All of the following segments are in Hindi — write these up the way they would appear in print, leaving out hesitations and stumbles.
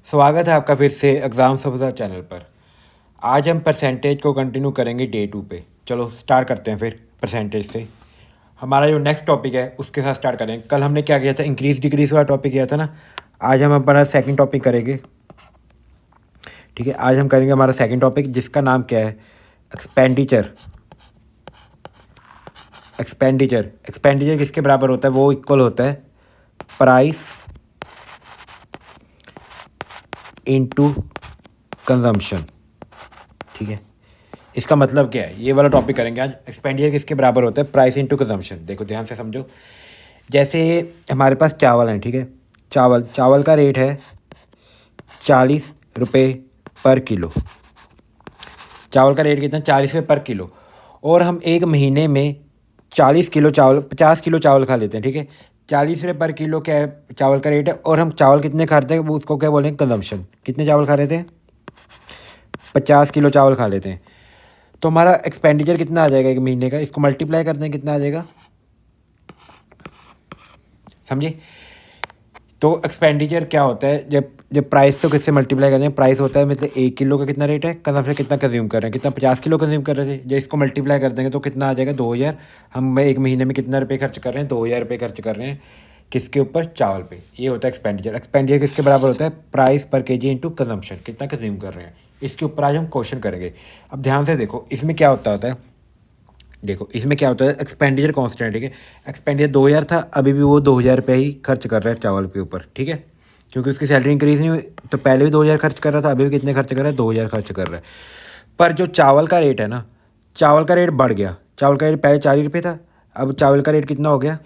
स्वागत है आपका फिर से एग्ज़ाम सफलता चैनल पर। आज हम परसेंटेज को कंटिन्यू करेंगे डे 2 पे। चलो स्टार्ट करते हैं फिर परसेंटेज से। हमारा जो नेक्स्ट टॉपिक है उसके साथ स्टार्ट करेंगे। कल हमने क्या किया था, इंक्रीज डिक्रीज वाला टॉपिक किया था ना। आज हम अपना सेकंड टॉपिक करेंगे। ठीक है, आज हम करेंगे हमारा सेकंड टॉपिक जिसका नाम क्या है, एक्सपेंडिचर। एक्सपेंडिचर एक्सपेंडिचर किसके बराबर होता है, वो इक्वल होता है प्राइस इनटू कंजम्पशन। ठीक है, इसका मतलब क्या है, ये वाला टॉपिक करेंगे आज। एक्सपेंडिचर किसके बराबर होता है, प्राइस इनटू कंजम्पशन। देखो ध्यान से समझो। जैसे हमारे पास चावल है, ठीक है, चावल का रेट है 40 रुपये पर किलो। चावल का रेट कितना, 40 रुपये पर किलो। और हम एक महीने में 40 किलो चावल, 50 किलो चावल खा लेते हैं। ठीक है, 40 रुपये पर किलो क्या है चावल का रेट है। और हम चावल कितने खाते हैं, वो उसको क्या बोलेंगे, कंजम्पशन। कितने चावल खा लेते हैं, 50 किलो चावल खा लेते हैं। तो हमारा एक्सपेंडिचर कितना आ जाएगा एक महीने का, इसको मल्टीप्लाई करते हैं कितना आ जाएगा, समझे। तो एक्सपेंडिचर क्या होता है, जब जब प्राइस से किससे मल्टीप्लाई करते हैं, प्राइस होता है मतलब 1 किलो का कितना रेट है, कंजम्पशन कितना कंज्यूम कर रहे हैं, कितना 50 किलो कंज्यूम कर रहे थे। जब इसको मल्टीप्लाई कर देंगे तो कितना आ जाएगा, 2000। हम एक महीने में कितना रुपये खर्च कर रहे हैं, 2000 रुपये खर्च कर रहे हैं किसके ऊपर, चावल पे। ये होता है एक्सपेंडिचर। एक्सपेंडिचर किसके बराबर होता है, प्राइस पर केजी इंटू कंजम्पशन, कितना कंज्यूम कर रहे हैं। इसके ऊपर आज हम क्वेश्चन करेंगे। अब ध्यान से देखो, इसमें क्या होता है, देखो इसमें क्या होता है, एक्सपेंडिचर कांस्टेंट। ठीक है, एक्सपेंडिचर 2000 था, अभी भी वो 2000 रुपये ही खर्च कर रहा है चावल के ऊपर। ठीक है, क्योंकि उसकी सैलरी इंक्रीज नहीं हुई, तो पहले भी 2000 खर्च कर रहा था, अभी भी कितने खर्च कर रहा है, 2000 खर्च कर रहा है। पर जो चावल का रेट है ना, चावल का रेट बढ़ गया। चावल का रेट पहले 40 रुपये था, अब चावल का रेट कितना हो गया,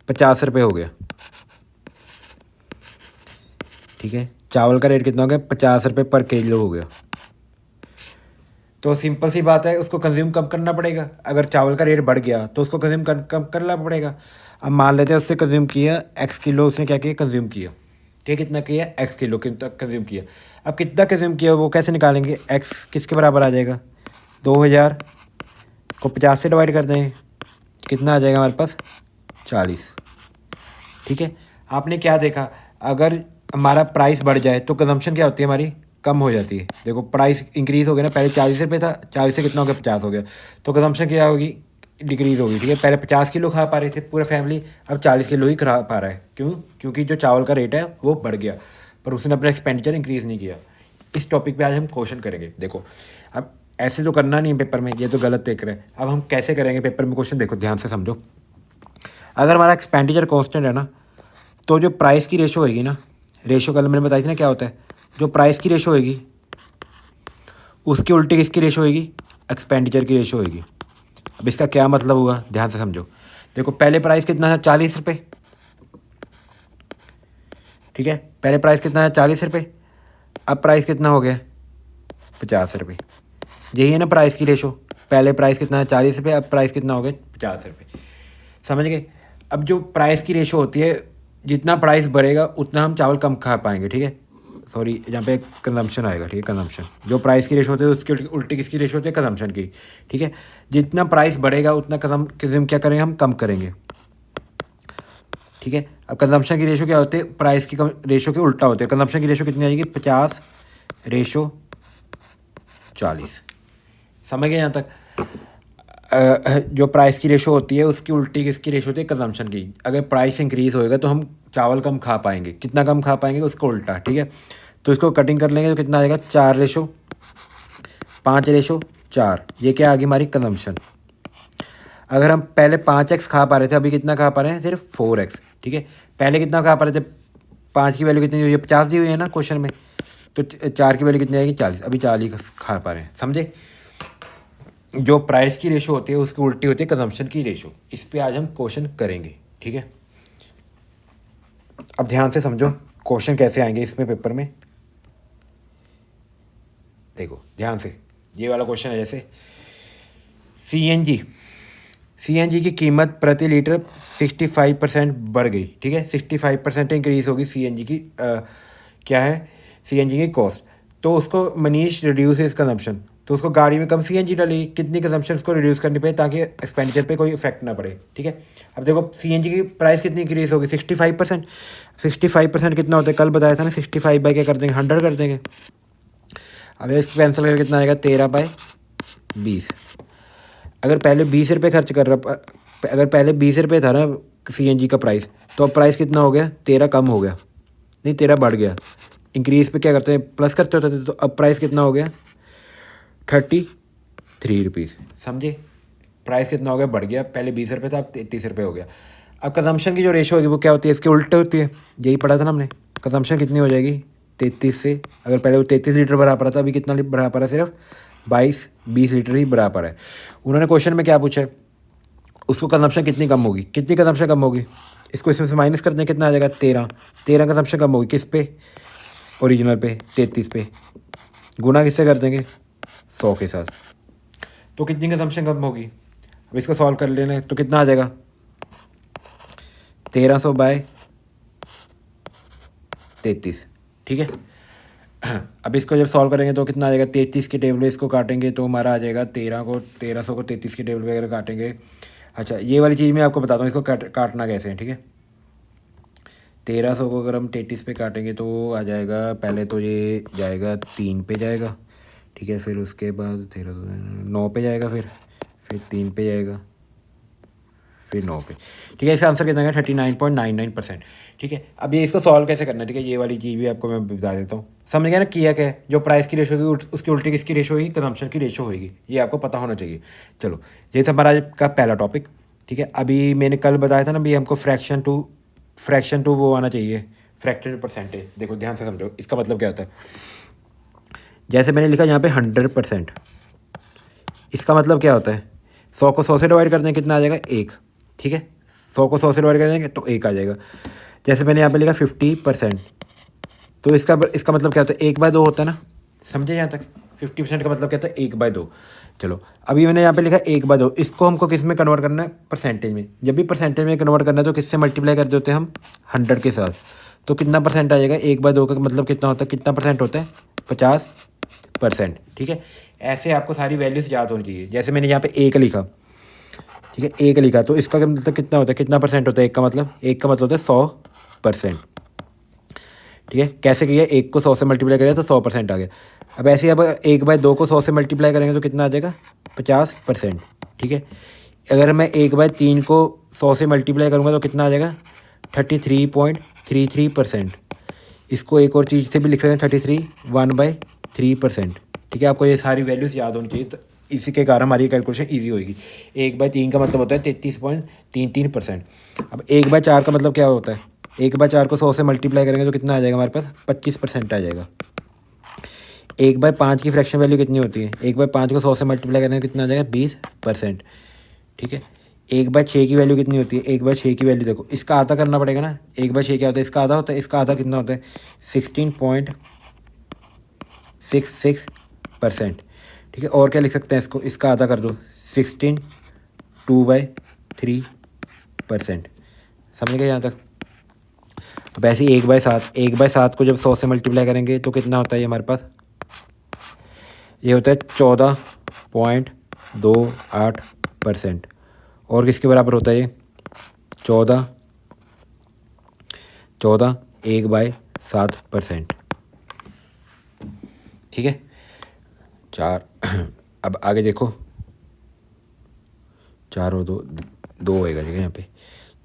50 रुपये हो गया। ठीक है, चावल का रेट कितना हो गया, 50 रुपये पर किलो हो गया। तो सिंपल सी बात है, उसको कंज्यूम कम करना पड़ेगा। अगर चावल का रेट बढ़ गया तो उसको कंज्यूम कम करना पड़ेगा। अब मान लेते हैं उससे कंज्यूम किया X किलो, उसने क्या किया, कंज्यूम किया। ठीक है, कितना किया, X किलो कितना कंज्यूम किया। अब कितना कंज्यूम किया वो कैसे निकालेंगे, X किसके बराबर आ जाएगा, 2000 को 50 से डिवाइड कर दें, कितना आ जाएगा हमारे पास, 40। ठीक है, आपने क्या देखा, अगर हमारा प्राइस बढ़ जाए तो कंजम्पशन क्या होती है हमारी, कम हो जाती है। देखो प्राइस इंक्रीज़ हो गया ना, पहले 40 रुपये था, 40 से कितना हो गया, 50 हो गया, तो कंजम्पशन क्या होगी, डिक्रीज़ होगी। ठीक है, पहले 50 किलो खा पा रहे थे पूरा फैमिली, अब 40 किलो ही खा पा रहा है। क्यों, क्योंकि जो चावल का रेट है वो बढ़ गया, पर उसने अपना एक्सपेंडिचर इंक्रीज़ नहीं किया। इस टॉपिक पे आज हम क्वेश्चन करेंगे। देखो अब ऐसे तो करना नहीं है पेपर में, ये तो गलत देख रहे हैं। अब हम कैसे करेंगे पेपर में क्वेश्चन, देखो ध्यान से समझो। अगर हमारा एक्सपेंडिचर कॉन्स्टेंट है ना, तो जो प्राइस की रेशो होगी ना, रेशो कल मैंने बताई थी ना क्या होता है, जो प्राइस की रेशो होगी उसकी उल्टी किसकी रेशो होगी, एक्सपेंडिचर की रेशो होगी। अब इसका क्या मतलब हुआ, ध्यान से समझो। देखो पहले प्राइस कितना था, 40 रुपये। ठीक है, पहले प्राइस कितना है, 40 रुपये। अब प्राइस कितना हो गया, 50 रुपये। यही है ना प्राइस की रेशो। पहले प्राइस कितना है, 40 रुपये, अब प्राइस कितना हो गया, 50 रुपये। समझ गए। अब जो प्राइस की रेशो होती है, जितना प्राइस बढ़ेगा उतना हम चावल कम खा पाएंगे। ठीक है, सॉरी यहाँ पे कंजम्पशन आएगा। ठीक है, कंजम्पशन, जो प्राइस की रेशो होती है उसकी उल्टी किसकी रेशो होती है, कंजम्पशन की। ठीक है, जितना प्राइस बढ़ेगा उतना कंजम क्या करेंगे, हम कम करेंगे। ठीक है, अब कंजम्पशन की रेशो क्या होती है, प्राइस की रेशो के उल्टा होती है। कंजम्पशन की रेशो कितनी आएगी, 50/40। समझ गए यहाँ तक। जो प्राइस की रेशो होती है उसकी उल्टी किसकी रेशो होती है, कंजम्पशन की। अगर प्राइस इंक्रीज़ होएगा तो हम चावल कम खा पाएंगे, कितना कम खा पाएंगे, उसको उल्टा। ठीक है, तो इसको कटिंग कर लेंगे तो कितना आएगा, 4/5/4। ये क्या आ गई हमारी कंजम्पशन। अगर हम पहले 5x खा पा रहे थे, अभी कितना खा पा रहे हैं, सिर्फ 4x। ठीक है, पहले कितना खा पा रहे थे, 5 की वैल्यू कितनी हुई है, 50 दी हुई है ना क्वेश्चन में, तो 4 की वैल्यू कितनी आएगी, 40। अभी 40 खा पा रहे हैं, समझे। जो प्राइस की रेशो होती है उसकी उल्टी होती है कंजम्पशन की रेशो। इस पे आज हम क्वेश्चन करेंगे। ठीक है, अब ध्यान से समझो क्वेश्चन कैसे आएंगे इसमें पेपर में। देखो ध्यान से, ये वाला क्वेश्चन है जैसे सीएनजी की कीमत प्रति लीटर 65% बढ़ गई। ठीक है, 65% इंक्रीज होगी सीएनजी की क्या है, सीएनजी की कॉस्ट। तो उसको मनीष रिड्यूस इज कंजम्पशन, तो उसको गाड़ी में कम सीएनजी डाली, कितनी कंजम्पशन उसको रिड्यूस करनी पड़े ताकि एक्सपेंडिचर पे कोई इफेक्ट ना पड़े, ठीक है। अब देखो सीएनजी की प्राइस कितनी इंक्रीज होगी, 65%। 65% कितना होता है, कल बताया था ना, 65 बाई क्या कर देंगे, 100 कर देंगे। अब इसको कैंसिल करके कितना आएगा, 13/20। अगर पहले 20 रुपये खर्च कर रहा, अगर पहले 20 रुपये था ना सीएनजी का प्राइस, तो अब प्राइस कितना हो गया, 13 कम हो गया, नहीं 13 बढ़ गया। इंक्रीज़ पे क्या करते हैं, प्लस करते होते थे, तो अब प्राइस कितना हो गया, 33 रुपीज़। समझे, प्राइस कितना हो गया, बढ़ गया। पहले 20 रुपये था, अब 33 रुपये हो गया। अब कंजम्पशन की जो रेशो होगी वो क्या होती है, इसके उल्टे होती है, यही पढ़ा था ना हमने। कंजम्पशन कितनी हो जाएगी, 33 से, अगर पहले वो 33 लीटर भरा पड़ा था, अभी कितना भरा पड़ा है, सिर्फ 22-20 लीटर ही भरा पड़ा है। उन्होंने क्वेश्चन में क्या पूछा है, उसको कंजम्पशन कितनी कम होगी, कितनी कंजम्पशन कम होगी, इसको इसमें से माइनस करते हैं, कितना आ जाएगा, 13 कंजम्पशन कम होगी, किस पे, ओरिजिनल पे, 33 पे, गुना किससे कर देंगे, 100 के साथ, तो कितनी कंजम्पशन कम होगी। अब इसको सॉल्व कर लेना, तो कितना आ जाएगा, 1300/33, ठीक है। अब इसको जब सॉल्व करेंगे तो कितना आ जाएगा, 33 के टेबल में इसको काटेंगे तो हमारा आ जाएगा 1300 को 33 के टेबल में अगर काटेंगे। अच्छा, ये वाली चीज़ मैं आपको बताता हूँ, इसको काटना कैसे है, ठीक है। 1300 को अगर हम 33 पे काटेंगे तो आ जाएगा, पहले तो ये जाएगा 3 पे जाएगा, ठीक है, फिर उसके बाद 9 पे जाएगा, फिर 3 पे जाएगा, फिर 9 पे, ठीक है। इसका आंसर कितना है, 39.99%, ठीक है। अब ये इसको सॉल्व कैसे करना है, ठीक है, ये वाली चीज़ भी आपको मैं बता देता हूँ। समझ गया ना, किया क्या है, जो प्राइस की रेशो होगी उसकी उल्टी किसकी रेशो होगी, कंजम्पशन की रेशो होगी, ये आपको पता होना चाहिए। चलो, ये था हमारा आज का पहला टॉपिक, ठीक है। अभी मैंने कल बताया था ना भी, हमको फ्रैक्शन टू वो आना चाहिए, फ्रैक्चर परसेंटेज। देखो ध्यान से समझो, इसका मतलब क्या होता है, जैसे मैंने लिखा यहाँ पे 100%, इसका मतलब क्या होता है, 100 को 100 से डिवाइड कर दें, कितना आ जाएगा, 1, ठीक है। 100 को 100 से डिवाइड कर देंगे तो 1 आ जाएगा। जैसे मैंने यहाँ पे लिखा 50%, तो इसका मतलब क्या होता है, 1/2 होता है ना, समझे यहाँ तक। 50% का मतलब क्या होता है, 1/2। चलो, अभी मैंने यहाँ पे लिखा 1/2, इसको हमको किस में कन्वर्ट करना है, परसेंटेज में। जब भी परसेंटेज में कन्वर्ट करना है तो किससे मल्टीप्लाई कर देते हैं हम, 100 के साथ। तो कितना परसेंट आ जाएगा, 1/2 का मतलब कितना होता है, कितना परसेंट होता है, 50%, ठीक है। ऐसे आपको सारी वैल्यूज़ याद होनी चाहिए। जैसे मैंने यहाँ पे 1 लिखा, ठीक है, 1 लिखा, तो इसका मतलब कितना होता है, कितना परसेंट होता है, 1 का मतलब होता है 100%, ठीक है। कैसे किया, 1 को 100 से मल्टीप्लाई करें तो 100% आ गया। अब ऐसे ही अब 1/2 को 100 से मल्टीप्लाई करेंगे तो कितना आ जाएगा, 50%, ठीक है। अगर मैं 1/3 को 100 से मल्टीप्लाई करूँगा तो कितना आ जाएगा, 33.33%। इसको एक और चीज़ से भी लिख सकते हैं, 33 1/3%, ठीक है। आपको ये सारी वैल्यूज़ याद होनी चाहिए, तो इसी के कारण हमारी कैलकुलेशन ईजी होगी। 1/3 का मतलब होता है 33.33%। अब 1/4 का मतलब क्या होता है, 1/4 को 100 से मल्टीप्लाई करेंगे तो कितना आ जाएगा, हमारे पास 25% आ जाएगा। 1/5 की फ्रैक्शन वैल्यू कितनी होती है, 1/5 को 100 से मल्टीप्लाई करेंगे तो कितना आ जाएगा, 20%, ठीक है। 1/6 की वैल्यू कितनी होती है, 1/6 की वैल्यू देखो, इसका आधा करना पड़ेगा ना। 1/6 क्या होता है, इसका आधा होता है, इसका आधा कितना होता है, 16.66%, ठीक है। और क्या लिख सकते हैं इसको, इसका आधा कर दो, 16 2/3%। समझ गए यहाँ तक। अब ऐसे ही 1/7 को जब 100 से मल्टीप्लाई करेंगे तो कितना होता है ये हमारे पास, ये होता है 14.28%। और किसके बराबर होता है ये, 1/7%, ठीक है। 4 अब आगे देखो, 4 और 2 होएगा, ठीक है, यहाँ पे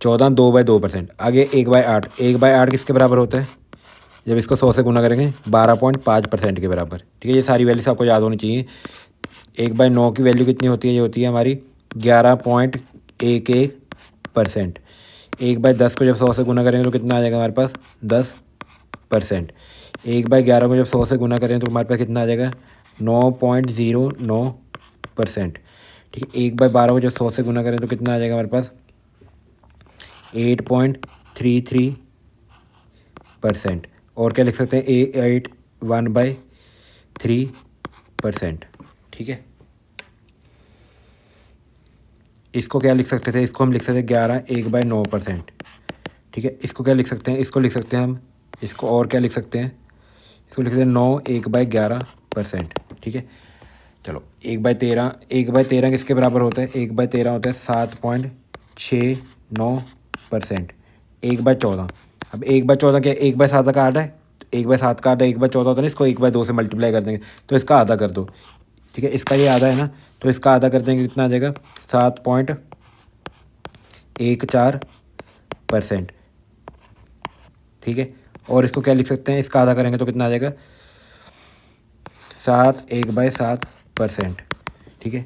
14 2/2%। आगे 1/8 किसके बराबर होता है, जब इसको 100 से गुना करेंगे 12.5% के बराबर, ठीक है। ये सारी वैल्यूज आपको याद होनी चाहिए। 1/9 की वैल्यू कितनी होती है, ये होती है हमारी 11.11%। 1/10 को जब 100 से गुना करेंगे तो कितना आ जाएगा हमारे पास, 10%। 1/11 को जब 100 से गुना करेंगे तो हमारे पास कितना आ जाएगा, 9.09%, ठीक है। 1/12 को जब 100 से गुना करें तो कितना आ जाएगा हमारे पास, 8.33%। और क्या लिख सकते हैं, 1/3%, ठीक है। इसको क्या लिख सकते थे, इसको हम लिख सकते हैं 11 1/9%, ठीक है। इसको क्या लिख सकते हैं, इसको लिख सकते हैं हम, इसको और क्या लिख सकते हैं, इसको लिख सकते हैं 9 1/11%, ठीक है। चलो 1/13 किसके बराबर होता है? 1/13 होता है 7.69%। 1/14, अब 1/14 क्या? 1/7 का आधा है, तो 1/7 का आधा 1/14 होता है ना, इसको 1/2 से मल्टीप्लाई कर देंगे तो इसका आधा कर दो। ठीक है, इसका ये आधा है ना, तो इसका आधा कर देंगे, कितना आ जाएगा? 7.14%। ठीक है, और इसको क्या लिख सकते हैं? इसका आधा करेंगे तो कितना आ जाएगा? 1/7%। ठीक है,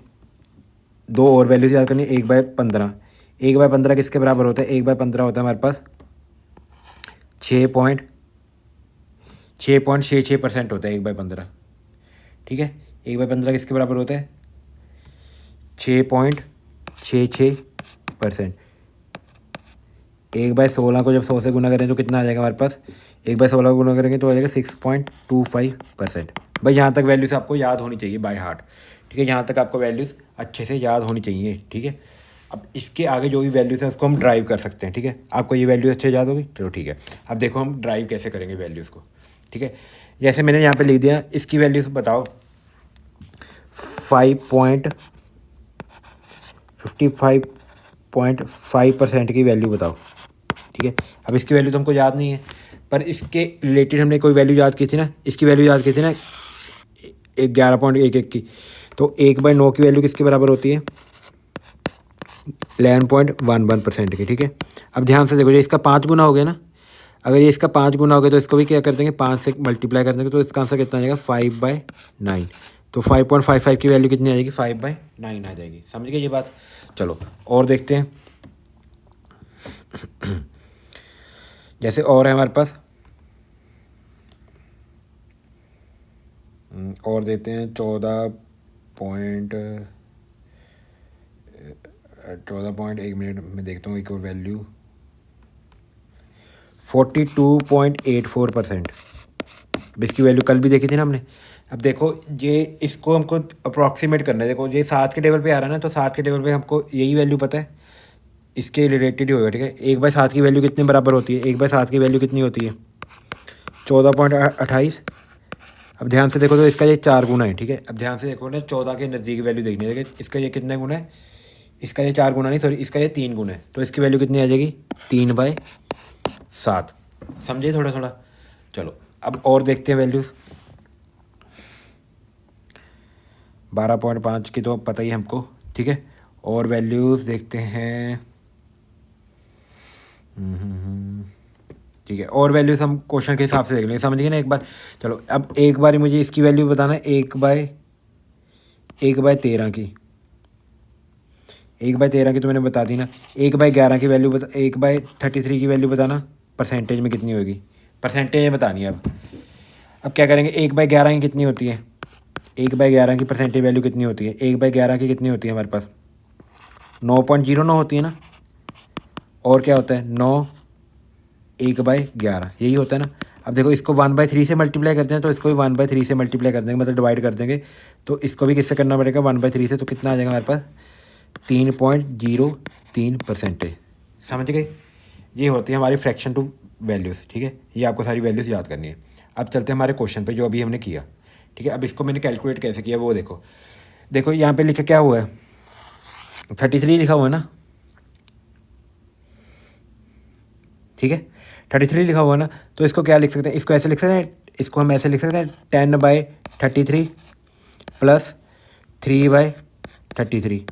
दो और वैल्यूज याद करनी। 1/15, 1/15 किसके बराबर होता है? 1/15 होता है हमारे पास 6.66% होता है 1/15। ठीक है, 1/15 किसके बराबर होता है? 6.66%। 1/16 को जब 100 से गुना करें तो कितना आ जाएगा हमारे पास? 1/16 को गुना करेंगे तो आ जाएगा 6.25%। भाई यहाँ तक वैल्यूज़ आपको याद होनी चाहिए बाय हार्ट। ठीक है, यहाँ तक आपको वैल्यूज़ अच्छे से याद होनी चाहिए। ठीक है, अब इसके आगे जो भी वैल्यूज़ हैं उसको हम ड्राइव कर सकते हैं। ठीक है, आपको ये वैल्यूज़ अच्छे याद होगी? चलो ठीक है, अब देखो हम ड्राइव कैसे करेंगे वैल्यूज़ को। ठीक है, जैसे मैंने यहाँ पे लिख दिया, इसकी वैल्यूज़ बताओ। 55.5% की वैल्यू बताओ। ठीक है, अब इसकी वैल्यू तो हमको याद नहीं है, पर इसके रिलेटेड हमने कोई वैल्यू याद की थी ना, इसकी वैल्यू याद की थी ना 11.11 की। तो 1/9 की वैल्यू किसके बराबर होती है? 11.11% की। ठीक है, अब ध्यान से देखो, जो इसका 5 गुना हो गया ना, अगर ये इसका 5 गुना हो गया तो इसको भी क्या कर देंगे? 5 से मल्टीप्लाई कर देंगे, तो इसका आंसर कितना आ जाएगा? 5/9। तो 5.55 की वैल्यू कितनी आ जाएगी? 5/9 आ जाएगी। समझ गए ये बात? चलो और देखते हैं। जैसे और है हमारे पास, और देते हैं 14 मिनट में देखता हूँ एक और वैल्यू। 42.84%। अब इसकी वैल्यू कल भी देखी थी ना हमने। अब देखो, ये इसको हमको अप्रॉक्सीमेट करना है। देखो ये 7 के टेबल पे आ रहा है ना, तो 7 के टेबल पे हमको यही वैल्यू पता है, इसके रिलेटेड ही होगा। ठीक है, 1/7 की वैल्यू कितने बराबर होती है? 1/7 की वैल्यू कितनी होती है? 14.28। अब ध्यान से देखो तो इसका ये 4 गुना है। ठीक है, अब ध्यान से देखो ना, 14 के नज़दीक वैल्यू देखनी है। देखिए इसका ये कितने गुना है? इसका ये 4 गुना नहीं, सॉरी, इसका ये 3 गुना है। तो इसकी वैल्यू कितनी आ जाएगी? 3/7। समझे थोड़ा थोड़ा? चलो अब और देखते हैं वैल्यूज़। 12.5 की तो पता ही है हमको। ठीक है, और वैल्यूज़ देखते हैं। ठीक है, और वैल्यूज़ हम क्वेश्चन के हिसाब से देख लेंगे। समझ गए ना एक बार? चलो अब एक बार मुझे इसकी वैल्यू बताना है। 1/13 की, 1/13 की तो मैंने बता दी ना। 1/11 की वैल्यू बता, 1/33 की वैल्यू बताना परसेंटेज में कितनी होगी? परसेंटेज में बतानी है। अब क्या करेंगे? 1/11 की कितनी होती है? 1/11 की परसेंटेज वैल्यू कितनी होती है? 1/11 की कितनी होती है हमारे पास? 9.09 होती है ना। और क्या होता है? 9 1/11 यही होता है ना। अब देखो, इसको 1/3 से मल्टीप्लाई करते हैं तो इसको भी 1/3 से मल्टीप्लाई कर देंगे, मतलब डिवाइड कर देंगे। तो इसको भी किससे करना पड़ेगा? 1/3 से। तो कितना आ जाएगा हमारे पास? 3.03%। समझ गए? ये होती है हमारी फ्रैक्शन टू वैल्यूज़। ठीक है, ये आपको सारी वैल्यूज़ याद करनी है। अब चलते हैं हमारे क्वेश्चन पे जो अभी हमने किया। ठीक है, अब इसको मैंने कैलकुलेट कैसे किया वो देखो। देखो यहाँ पे लिखा क्या हुआ है? 33 लिखा हुआ है ना। ठीक है, 33 लिखा हुआ है ना, तो इसको क्या लिख सकते हैं? इसको ऐसे लिख सकते हैं, इसको हम ऐसे लिख सकते हैं 10/33 प्लस 3/33।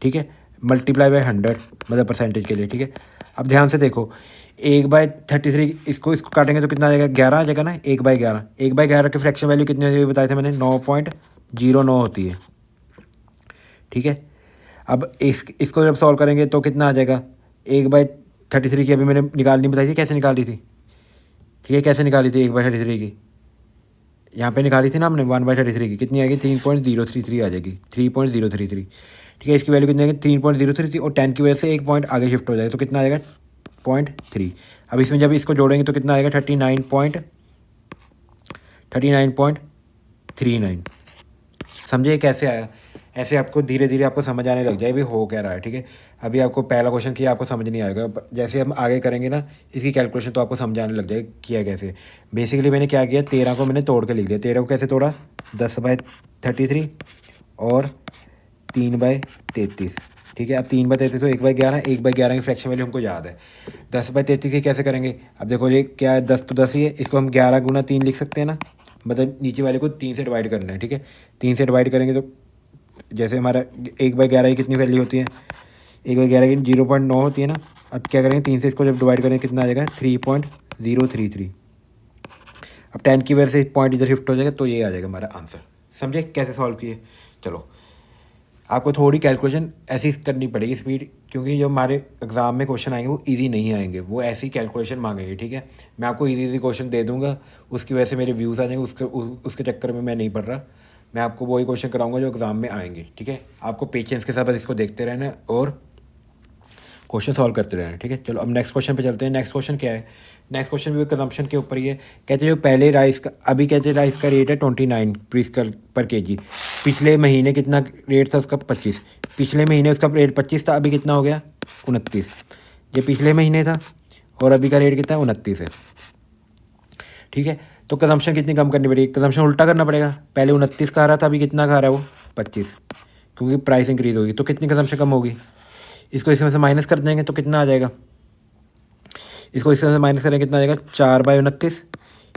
ठीक है, मल्टीप्लाई बाय 100, मतलब परसेंटेज के लिए। ठीक है, अब ध्यान से देखो, 1/33 इसको काटेंगे तो कितना आ जाएगा? 11 आ जाएगा ना। 1/11, 1/11 की फ्रैक्शन वैल्यू कितनी होती है बताए थे मैंने? 9.09 होती है। ठीक है, अब इसको जब सॉल्व करेंगे तो कितना आ जाएगा? 1/33 की अभी मैंने निकालनी बताई थी, कैसे निकाली थी? ठीक है, कैसे निकाली थी 1/33 की? यहाँ पे निकाली थी ना हमने 1/33 की। कितनी आएगी? 3.033 आ जाएगी, 3.033। ठीक है, इसकी वैल्यू कितनी आएगी? 3.033, और 10 की वजह से एक पॉइंट आगे शिफ्ट हो जाएगा, तो कितना आएगा? 0.3। अब इसमें जब इसको जोड़ेंगे तो कितना आएगा? 39.39. समझे कैसे आया? ऐसे आपको धीरे धीरे आपको समझ आने लग जाए भी हो क्या रहा है। ठीक है, अभी आपको पहला क्वेश्चन किया, आपको समझ नहीं आएगा। जैसे हम आगे करेंगे ना इसकी कैलकुलेशन, तो आपको समझ आने लग जाए किया कैसे। बेसिकली मैंने क्या किया, 13 को मैंने तोड़ के लिख दिया। 13 को कैसे तोड़ा? 10/33 और 3/33। ठीक है, अब 3/33 तो 1/11, 1/11 की फ्रैक्शन वैल्यू हमको याद है। 10/33 की कैसे करेंगे? अब देखो ये क्या है, 10 तो 10 ही है, इसको हम 11 × 3 लिख सकते हैं ना, मतलब नीचे वाले को 3 से डिवाइड करना है। ठीक है, 3 से डिवाइड करेंगे तो जैसे हमारा 1/11 की कितनी वैल्यू होती है, 1/11 की 0.9 होती है ना। अब क्या करेंगे, 3 से इसको जब डिवाइड करेंगे कितना आ जाएगा, 3.033। अब 10 की वजह से पॉइंट इधर शिफ्ट हो जाएगा, तो ये आ जाएगा हमारा आंसर। समझे कैसे सॉल्व किए? चलो, आपको थोड़ी कैलकुलेशन ऐसी करनी पड़ेगी स्पीड, क्योंकि जो हमारे एग्ज़ाम में क्वेश्चन आएंगे वो इजी नहीं आएंगे, वो ऐसी कैलकुलेशन मांगेंगे। ठीक है, मैं आपको इजी क्वेश्चन दे दूंगा, उसकी वजह से मेरे व्यूज़ आ जाएंगे, उसके चक्कर में मैं नहीं पढ़ रहा। मैं आपको वही क्वेश्चन कराऊंगा जो एग्ज़ाम में आएंगे। ठीक है, आपको पेशेंस के साथ बस इसको देखते रहना और क्वेश्चन सॉल्व करते रहना। ठीक है, चलो अब नेक्स्ट क्वेश्चन पे चलते हैं। नेक्स्ट क्वेश्चन क्या है? नेक्स्ट क्वेश्चन भी कंजम्पशन के ऊपर ही है। कहते हैं जो पहले राइस का, अभी कहते हैं राइस का रेट है 29 रुपीज़ पर केजी। पिछले महीने कितना रेट था उसका? 25। पिछले महीने उसका रेट 25 था, अभी कितना हो गया? 29। ये पिछले महीने था और अभी का रेट कितना है? 29 है। ठीक है, तो कंजम्पशन कितनी कम करनी पड़ेगी? कंजम्पशन उल्टा करना पड़ेगा, पहले 29 खा रहा था, अभी कितना खा रहा है वो? 25, क्योंकि प्राइस इंक्रीज़ होगी। तो कितनी कंजम्पशन कम होगी? इसको इसमें से माइनस कर देंगे तो कितना आ जाएगा? इसको इसमें से माइनस करेंगे कितना आ जाएगा? 4/29।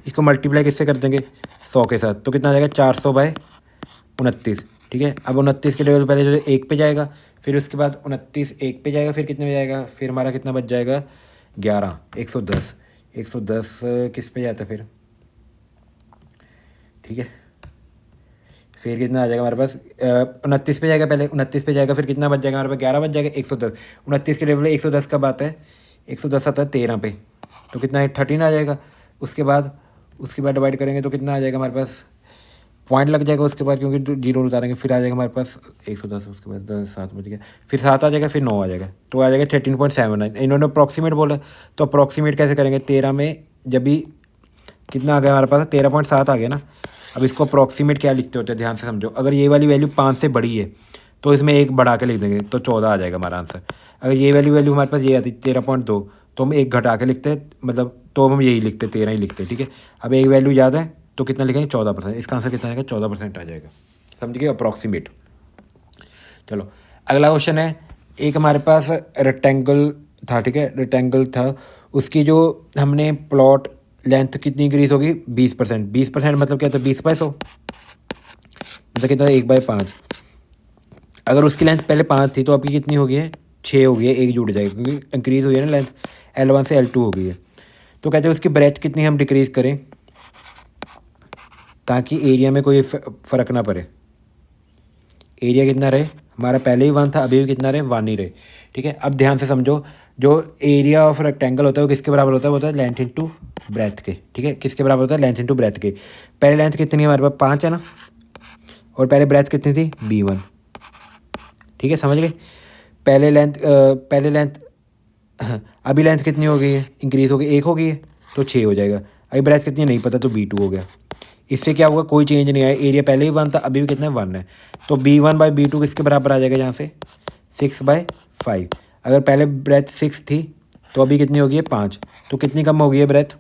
इसको मल्टीप्लाई किससे कर देंगे? 100 के साथ, तो कितना आ जाएगा? 400/29। ठीक है, अब 29 के लेवल पहले जो 1 पे जाएगा, फिर उसके बाद 29 1 पे जाएगा, फिर कितने में जाएगा? फिर हमारा कितना बच जाएगा? 11, 110। 110 किस पे जाता है फिर? ठीक है, फिर कितना आ जाएगा हमारे पास? 29 पे जाएगा, पहले 29 पे जाएगा, फिर कितना बच जाएगा हमारे पास? 11 बच जाएगा। 110, 29 के लेवल 110 कब आता है? 110 आता है 13 पे, तो कितना है? 13 आ जाएगा। उसके बाद डिवाइड करेंगे तो कितना आ जाएगा हमारे पास? पॉइंट लग जाएगा उसके बाद, क्योंकि जीरो उतारेंगे, फिर आ जाएगा हमारे पास 110। उसके बाद 10, 7 बच गया, फिर 7 आ जाएगा, फिर 9 आ जाएगा, तो आ जाएगा 13.79। इन्होंने अप्रॉक्सीमेट बोला, तो अप्रॉक्सीमेट कैसे करेंगे? 13 में जब भी कितना आ गया हमारे पास? 13.7 आ गया ना। अब इसको अप्रॉक्सीमेट क्या लिखते होते हैं, ध्यान से समझो। अगर ये वाली वैल्यू 5 से बड़ी है तो इसमें 1 बढ़ा के लिख देंगे, तो 14 आ जाएगा हमारा आंसर। अगर ये वैल्यू हमारे पास ये आती 13.2, तो हम 1 घटा के लिखते हैं, मतलब तो हम यही लिखते 13 ही लिखते। ठीक है, अब एक वैल्यू याद है तो कितना लिखेंगे? 14%। इसका आंसर कितना आएगा? 14% आ जाएगा। समझ गए? अप्रॉक्सीमेट। चलो, अगला क्वेश्चन है। एक हमारे पास रेक्टेंगल था। ठीक है, रेक्टेंगल था, उसकी जो हमने प्लॉट लेंथ कितनी इंक्रीज होगी? 20%। 20% मतलब क्या था? 20/100, मतलब कितना? 1/5। अगर उसकी लेंथ पहले 5 थी तो अभी कितनी हो गई है? 6 हो गई है, 1 जुड़ जाएगा क्योंकि इंक्रीज़ हुई है ना लेंथ, L1 से L2 हो गई है। तो कहते हैं उसकी ब्रेथ कितनी हम डिक्रीज़ करें ताकि एरिया में कोई फ़र्क ना पड़े। एरिया कितना रहे हमारा? पहले ही 1 था, अभी भी कितना रहे? 1 ही रहे। ठीक है, अब ध्यान से समझो, जो एरिया ऑफ रेक्टेंगल होता है वो किसके बराबर होता है? वो होता है लेंथ इंटू ब्रेथ के। ठीक है, किसके बराबर होता है? लेंथ इंटू ब्रेथ के। पहले लेंथ कितनी है हमारे पास? 5 है ना, और पहले ब्रेथ कितनी थी? B1। ठीक है, समझ गए? पहले लेंथ अभी लेंथ कितनी हो गई है? इंक्रीज़ हो गई, 1 हो गई है, तो 6 हो जाएगा। अभी ब्रेथ कितनी है नहीं पता, तो B2 हो गया। इससे क्या होगा? कोई चेंज नहीं आया, एरिया पहले ही 1 था, अभी भी कितना है? 1 है। तो B1/B2 किसके बराबर आ जाएगा यहाँ से? 6/5। अगर पहले ब्रेथ 6 थी तो अभी कितनी हो गई है? 5। तो कितनी कम हो गई है ब्रेथ?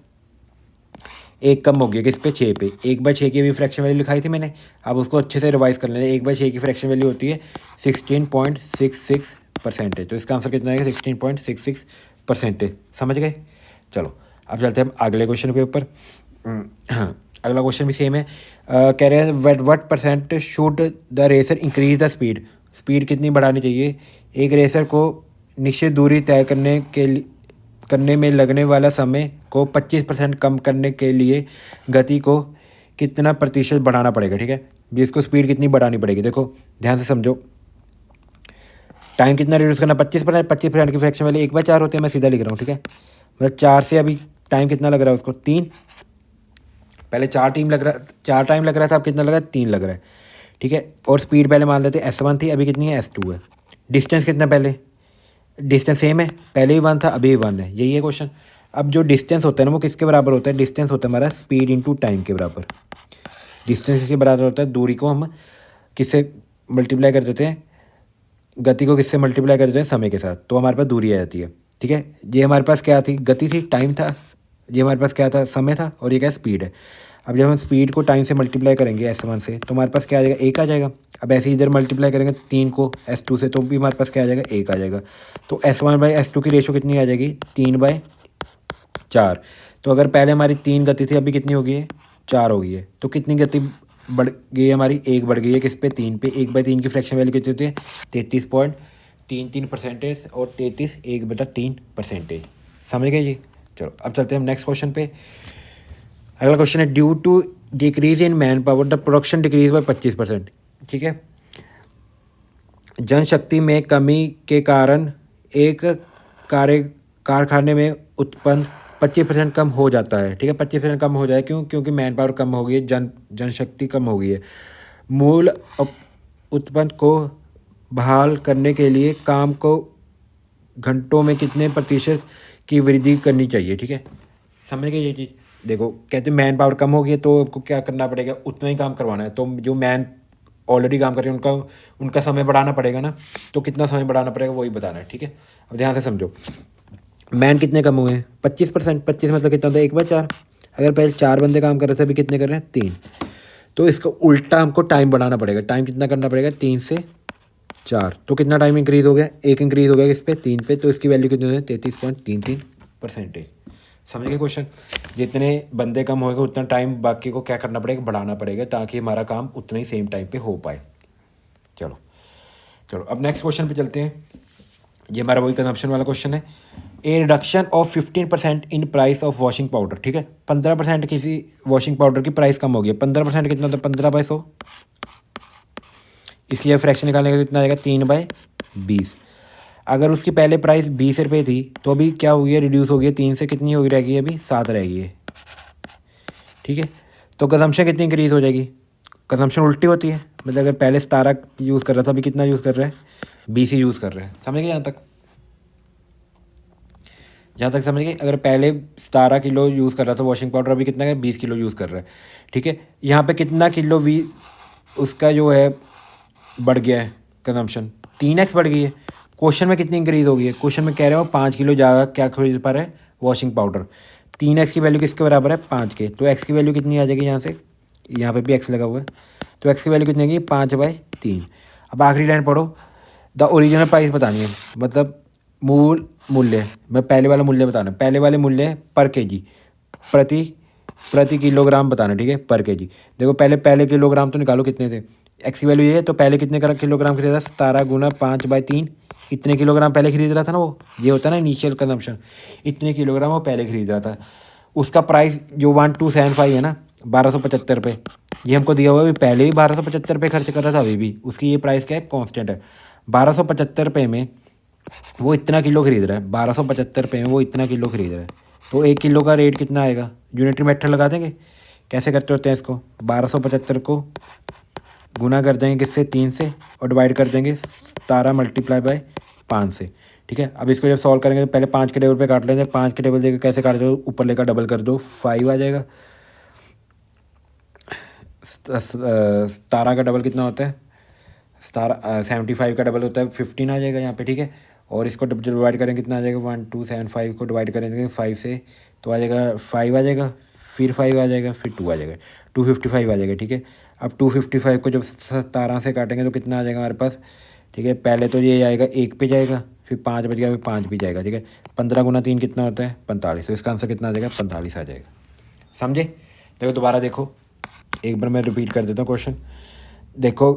1 कम हो गया, किस पे? 6 पे। 1/6 की भी फ्रैक्शन वैल्यू लिखाई थी मैंने, अब उसको अच्छे से रिवाइज कर लेना। 1/6 की फ्रैक्शन वैल्यू होती है 16.66%। तो इसका आंसर कितना आएगा? 16.66%। समझ गए? चलो, अब चलते हैं अगले क्वेश्चन के ऊपर। हाँ, अगला क्वेश्चन भी सेम है। कह रहे हैं what % should the racer increase the speed? Speed कितनी बढ़ानी चाहिए? एक रेसर को निश्चित दूरी तय करने में लगने वाला समय को 25% कम करने के लिए गति को कितना प्रतिशत बढ़ाना पड़ेगा? ठीक है, इसको स्पीड कितनी बढ़ानी पड़ेगी? देखो ध्यान से समझो, टाइम कितना रिड्यूस करना? 25%। 25% की फ्रैक्शन वाले 1/4 होते हैं, मैं सीधा लिख रहा हूँ। ठीक है, मतलब 4 से अभी टाइम कितना लग रहा है उसको? 3। पहले 4 टाइम लग रहा था, अब कितना लग रहा है? 3 लग रहा है। ठीक है, और स्पीड पहले मान लेते हैं S1 थी, अभी कितनी है? S2 है। डिस्टेंस कितना? पहले डिस्टेंस सेम है, पहले ही 1 था, अभी 1 है, यही है क्वेश्चन। अब जो डिस्टेंस होता है ना वो किसके बराबर होता है? डिस्टेंस होता है हमारा स्पीड इंटू टाइम के बराबर। डिस्टेंस इसके बराबर होता है, दूरी को हम किससे मल्टीप्लाई कर देते हैं? गति को किससे मल्टीप्लाई कर देते हैं? समय के साथ, तो हमारे पास दूरी आ जाती है। ठीक है, ये हमारे पास क्या थी? गति थी, टाइम था। ये हमारे पास क्या था? समय था, और ये क्या? स्पीड है। अब जब हम स्पीड को टाइम से मल्टीप्लाई करेंगे S1 से, तो हमारे पास क्या आ जाएगा? 1 आ जाएगा। अब ऐसे इधर मल्टीप्लाई करेंगे 3 को S2 से, तो भी हमारे पास क्या आ जाएगा, 1 आ जाएगा। तो S1/S2 की रेशो कितनी आ जाएगी, 3/4। तो अगर पहले हमारी 3 गति थी, अभी कितनी हो गई है, 4 हो गई है। तो कितनी गति बढ़ गई है हमारी, 1 बढ़ गई है किस पे, 3 पे। 1/3 की फ्रैक्शन वैल्यू कितनी होती है, 33.33% और 33 1/3%। समझ गए जी। चलो अब चलते हैं हम नेक्स्ट क्वेश्चन पे। अगला क्वेश्चन है, due to decrease in manpower the production decrease by 25%। ठीक है, जनशक्ति में कमी के कारण एक कारखाने में उत्पन्न 25% कम हो जाता है। ठीक है, 25% कम हो जाए, क्यों, क्योंकि मैन पावर कम हो गई है, जनशक्ति कम हो गई है। मूल उत्पन्न को बहाल करने के लिए काम को घंटों में कितने प्रतिशत की वृद्धि करनी चाहिए। ठीक है, समझ गए ये चीज़। देखो, कहते हैं मैन पावर कम हो गई है, तो आपको क्या करना पड़ेगा, उतना ही काम करवाना है। तो जो मैन ऑलरेडी काम कर रहे हैं उनका समय बढ़ाना पड़ेगा ना। तो कितना समय बढ़ाना पड़ेगा वही बताना है। ठीक है, अब ध्यान से समझो, मैन कितने कम हुए हैं, 25%। 25 मतलब कितना होता है, 1/4। अगर पहले 4 बंदे काम कर रहे थे, अभी कितने कर रहे हैं, 3। तो इसका उल्टा हमको टाइम बढ़ाना पड़ेगा। टाइम कितना करना पड़ेगा, 3 से 4। तो कितना टाइम इंक्रीज़ हो गया, 1 इंक्रीज़ हो गया इस पर, 3 पे। तो इसकी वैल्यू कितनी है, 33.33%। समझ गए क्वेश्चन। जितने बंदे कम होंगे उतना टाइम बाकी को क्या करना पड़ेगा, बढ़ाना पड़ेगा, ताकि हमारा काम उतना ही सेम टाइम पे हो पाए। चलो चलो अब नेक्स्ट क्वेश्चन पे चलते हैं। ये हमारा वही कंजम्पशन वाला क्वेश्चन है। A reduction of 15% in price of washing powder. ठीक है, 15% किसी वॉशिंग पाउडर की प्राइस कम हो गई है। 15% कितना होता है, 15/100। इसलिए फ्रैक्शन निकालने का कितना आएगा, 3/20। अगर उसकी पहले प्राइस 20 रुपये थी, तो अभी क्या हुई है, रिड्यूस हो गई है 3 से, कितनी हो रह गई है, अभी 7 रह गई है। ठीक है, तो कंजम्पशन कितनी इंक्रीज़ हो जाएगी, कंजम्पशन उल्टी होती है। मतलब अगर पहले 17 यूज़ कर रहा था, अभी कितना यूज़ कर रहा है, 20 ही यूज़ कर रहा है। समझ गए जहाँ तक समझ गए। अगर पहले 17 किलो यूज़ कर रहा था वॉशिंग पाउडर, अभी कितना है, 20 किलो यूज़ कर रहा है। ठीक है, यहाँ पे कितना किलो उसका जो है बढ़ गया है कंजम्पशन, 3x बढ़ गई है। क्वेश्चन में कितनी इंक्रीज़ हो गई है, क्वेश्चन में कह रहे हो 5 किलो ज़्यादा क्या खरीद पा रहा है, वॉशिंग पाउडर। 3x की वैल्यू किसके बराबर है, 5 के। तो x की वैल्यू कितनी आ जाएगी यहाँ से, यहाँ पे भी x लगा हुआ है। तो x की वैल्यू कितनी आएगी, 5/3। अब आखिरी लाइन पढ़ो, द ओरिजिनल प्राइस बतानी है, मतलब मूल मूल्य। मैं पहले वाला मूल्य बताना, पहले वाले मूल्य पर केजी, प्रति किलोग्राम बताना। ठीक है, पर केजी। देखो पहले किलोग्राम तो निकालो कितने थे, एक्स की वैल्यू ये है। तो पहले कितने किलोग्राम खरीदा, 17 गुना 5/3। इतने किलोग्राम पहले खरीद रहा था ना वो, ये होता है ना इनिशियल कंजम्पशन। इतने किलोग्राम वो पहले खरीद रहा था। उसका प्राइस जो 1275 है ना, 1275 रुपये, ये हमको दिया हुआ है। अभी पहले ही 1275 रुपये खर्च कर रहा था, अभी भी उसकी ये प्राइस क्या है, कॉन्स्टेंट है। 1275 रुपये में वो इतना किलो खरीद रहा है, 1275 रुपये में वो इतना किलो खरीद रहा है। तो 1 किलो का रेट कितना आएगा, यूनिटरी मेथड लगा देंगे। कैसे करते होते हैं इसको, 1275 को गुना कर देंगे किससे, 3 से, और डिवाइड कर देंगे 17 × 5 से। ठीक है, अब इसको जब सॉल्व करेंगे तो पहले 5 के टेबल पे काट लेंगे। 5 के टेबल देकर कैसे काट दो, ऊपर लेकर डबल कर दो, 5 आ जाएगा। 17 का डबल कितना होता है, 75 का डबल होता है 15 आ जाएगा यहाँ पे। ठीक है, और इसको डिवाइड करेंगे कितना आ जाएगा, 1275 को डिवाइड करेंगे 5 से, तो आ जाएगा 5 आ जाएगा, फिर 5 आ जाएगा, फिर 2 आ जाएगा, 255 आ जाएगा। ठीक है, अब 255 को जब 17 से काटेंगे तो कितना आ जाएगा हमारे पास। ठीक है, पहले तो ये आएगा 1 पे जाएगा, फिर 5 बच गया, फिर 5 भी जाएगा। ठीक है, 15 गुना 3 कितना होता है, 45। तो इसका आंसर कितना आ जाएगा, 45 आ जाएगा। समझे। देखो दोबारा देखो, एक बार मैं रिपीट कर देता हूँ क्वेश्चन। देखो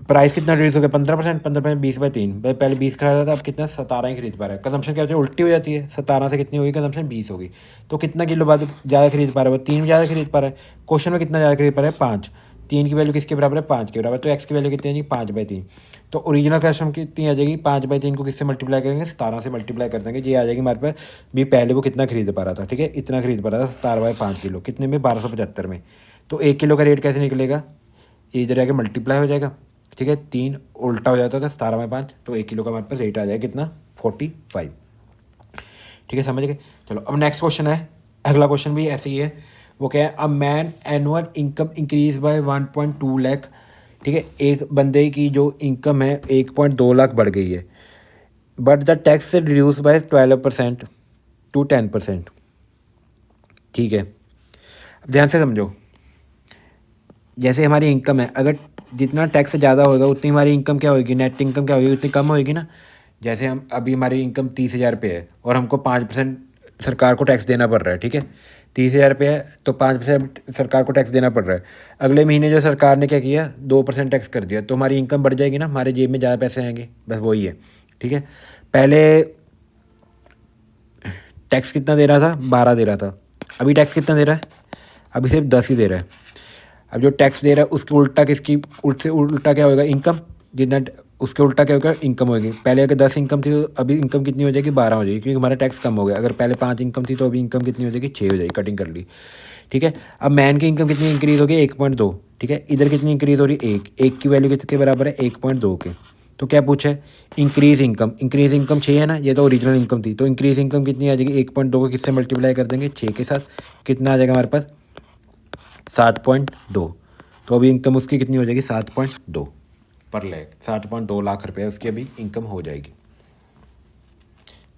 प्राइस कितना रिड्यूस हो गया, 15%। 15% 20/3, भाई पहले 20 खरीदा था, अब कितना 17 ही खरीद पा रहा है। कंजम्पशन क्या होती है, उल्टी हो जाती है। 17 से कितनी होगी कंजम्पशन, 20 होगी। तो कितना किलो बाद ज़्यादा खरीद पा रहा है, वो 3 ज़्यादा खरीद पा रहा है। क्वेश्चन में कितना ज़्यादा खरीद पा रहा है, 5। 3 की वैल्यू किसके बराबर है, 5 के बराबर। तो एक्स की वैल्यू कितनी आ जाएगी, 5/3। तो ओरिजिनल क्वेश्चन कितनी आ जाएगी, 5/3 को किससे मल्टीप्लाई करेंगे, 17 से मल्टीप्लाई कर देंगे। ये आ जाएगी हमारे पास भी, पहले वो कितना खरीद पा रहा था। ठीक है, इतना खरीद पा रहा था 17/5 किलो, कितने में, 1275 में। तो 1 किलो का रेट कैसे निकलेगा, इधर आके मल्टीप्लाई हो जाएगा। ठीक है, 3 उल्टा हो जाता था, 17/5। तो 1 किलो का हमारे पास रेट आ जाएगा कितना, 45। ठीक है, समझ गए। चलो अब नेक्स्ट क्वेश्चन है, अगला क्वेश्चन भी ऐसे ही है। वो क्या है, a man annual income increase by 1.2 lakh. ठीक है, एक बंदे की जो इनकम है 1.2 लाख बढ़ गई है, but the tax reduce by 12% to 10%। ठीक है, अब ध्यान से समझो, जैसे हमारी इनकम है, अगर जितना टैक्स ज़्यादा होगा उतनी हमारी इनकम क्या होगी, नेट इनकम क्या होगी, उतनी कम होगी ना। जैसे हम अभी हमारी इनकम 30,000 रुपये है और हमको 5% सरकार को टैक्स देना पड़ रहा है, ठीक है। 30,000 रुपये है तो 5% सरकार को टैक्स देना पड़ रहा है। अगले महीने जो सरकार ने क्या किया, 2% टैक्स कर दिया, तो हमारी इनकम बढ़ जाएगी ना, हमारे जेब में ज़्यादा पैसे आएंगे, बस वही है, ठीक है। पहले टैक्स कितना दे रहा था, 12 दे रहा था, अभी टैक्स कितना दे रहा है, अभी सिर्फ 10 ही दे रहा है। अब जो टैक्स दे रहा है उसके उल्टा किसकी उल्टा क्या होगा, इनकम, जितना उसके उल्टा क्या होगा, इनकम होगी। पहले अगर 10 इनकम थी तो अभी इनकम कितनी हो जाएगी, 12 हो जाएगी, क्योंकि हमारा टैक्स कम हो गया। अगर पहले 5 इनकम थी तो अभी इनकम कितनी हो जाएगी, 6 हो जाएगी, कटिंग कर ली, ठीक है। अब मैन की इनकम कितनी इंक्रीज़ होगी, 1.2, ठीक है। इधर कितनी इंक्रीज़ हो रही है, 1 की वैल्यू किसके बराबर है, 1.2 के। तो क्या पूछा है, इंक्रीज़ इनकम 6 है ना, ये तो ओरिजिनल इनकम थी, तो इंक्रीज़ इनकम कितनी आ जाएगी, 1.2 को किससे मल्टीप्लाई कर देंगे, 6 के साथ, कितना आ जाएगा हमारे पास, 7.2। तो अभी इनकम उसकी कितनी हो जाएगी, 7.2 पर लैख, 7.2 लाख रुपये उसकी अभी इनकम हो जाएगी।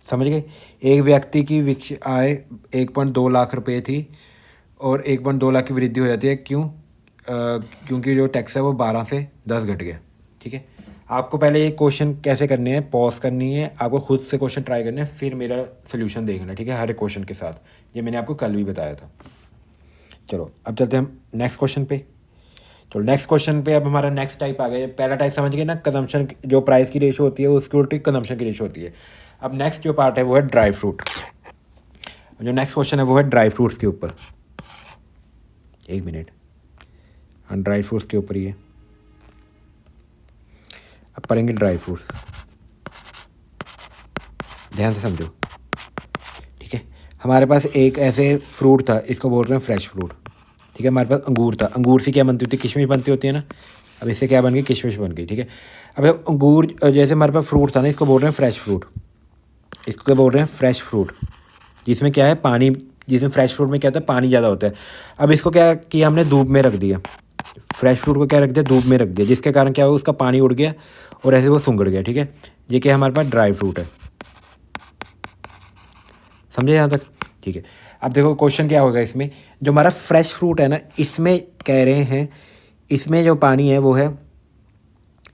समझ गए। एक व्यक्ति की आय 1.2 लाख रुपये थी और 1.2 लाख की वृद्धि हो जाती है, क्यों, क्योंकि जो टैक्स है वो 12 से 10 घट गया, ठीक है। आपको पहले ये क्वेश्चन कैसे करने हैं, पॉज करनी है, आपको खुद से क्वेश्चन ट्राई करना है, फिर मेरा सोल्यूशन देखना, ठीक है, हर एक क्वेश्चन के साथ। ये मैंने आपको कल भी बताया था। चलो अब चलते हैं हम नेक्स्ट क्वेश्चन पे। तो नेक्स्ट क्वेश्चन पे अब हमारा नेक्स्ट टाइप आ गया। पहला टाइप समझ गए ना, कंजम्पशन जो प्राइस की रेशो होती है उसकी उल्टी कंजम्पशन की रेशो होती है। अब नेक्स्ट जो पार्ट है वो है ड्राई फ्रूट। जो नेक्स्ट क्वेश्चन है वो है ड्राई फ्रूट्स के ऊपर। एक मिनट, हाँ ड्राई फ्रूट्स के ऊपर ही है। अब पढ़ेंगे ड्राई फ्रूट्स, ध्यान से समझो, ठीक है। हमारे पास एक ऐसे फ्रूट था, इसको बोल रहे हैं फ्रेश फ्रूट, ठीक है। हमारे पास अंगूर था, अंगूर से क्या बनती होती है, किशमिश बनती होती है ना। अब इससे क्या बन गई, किशमिश बन गई, ठीक है। अब अंगूर जैसे हमारे पास फ्रूट था ना, इसको बोल रहे हैं फ्रेश फ्रूट, इसको क्या बोल रहे हैं, फ्रेश फ्रूट, जिसमें क्या है पानी, जिसमें फ्रेश फ्रूट में क्या होता है, पानी ज़्यादा होता है। अब इसको क्या किया हमने, धूप में रख दिया, फ्रेश फ्रूट को क्या रख दिया, धूप में रख दिया, जिसके कारण क्या हुआ, उसका पानी उड़ गया और ऐसे वो सुंगड़ गया, ठीक है। ये क्या हमारे पास ड्राई फ्रूट है, समझे यहाँ तक, ठीक है। अब देखो क्वेश्चन क्या होगा इसमें, जो हमारा फ्रेश फ्रूट है ना, इसमें कह रहे हैं, इसमें जो पानी है वो है,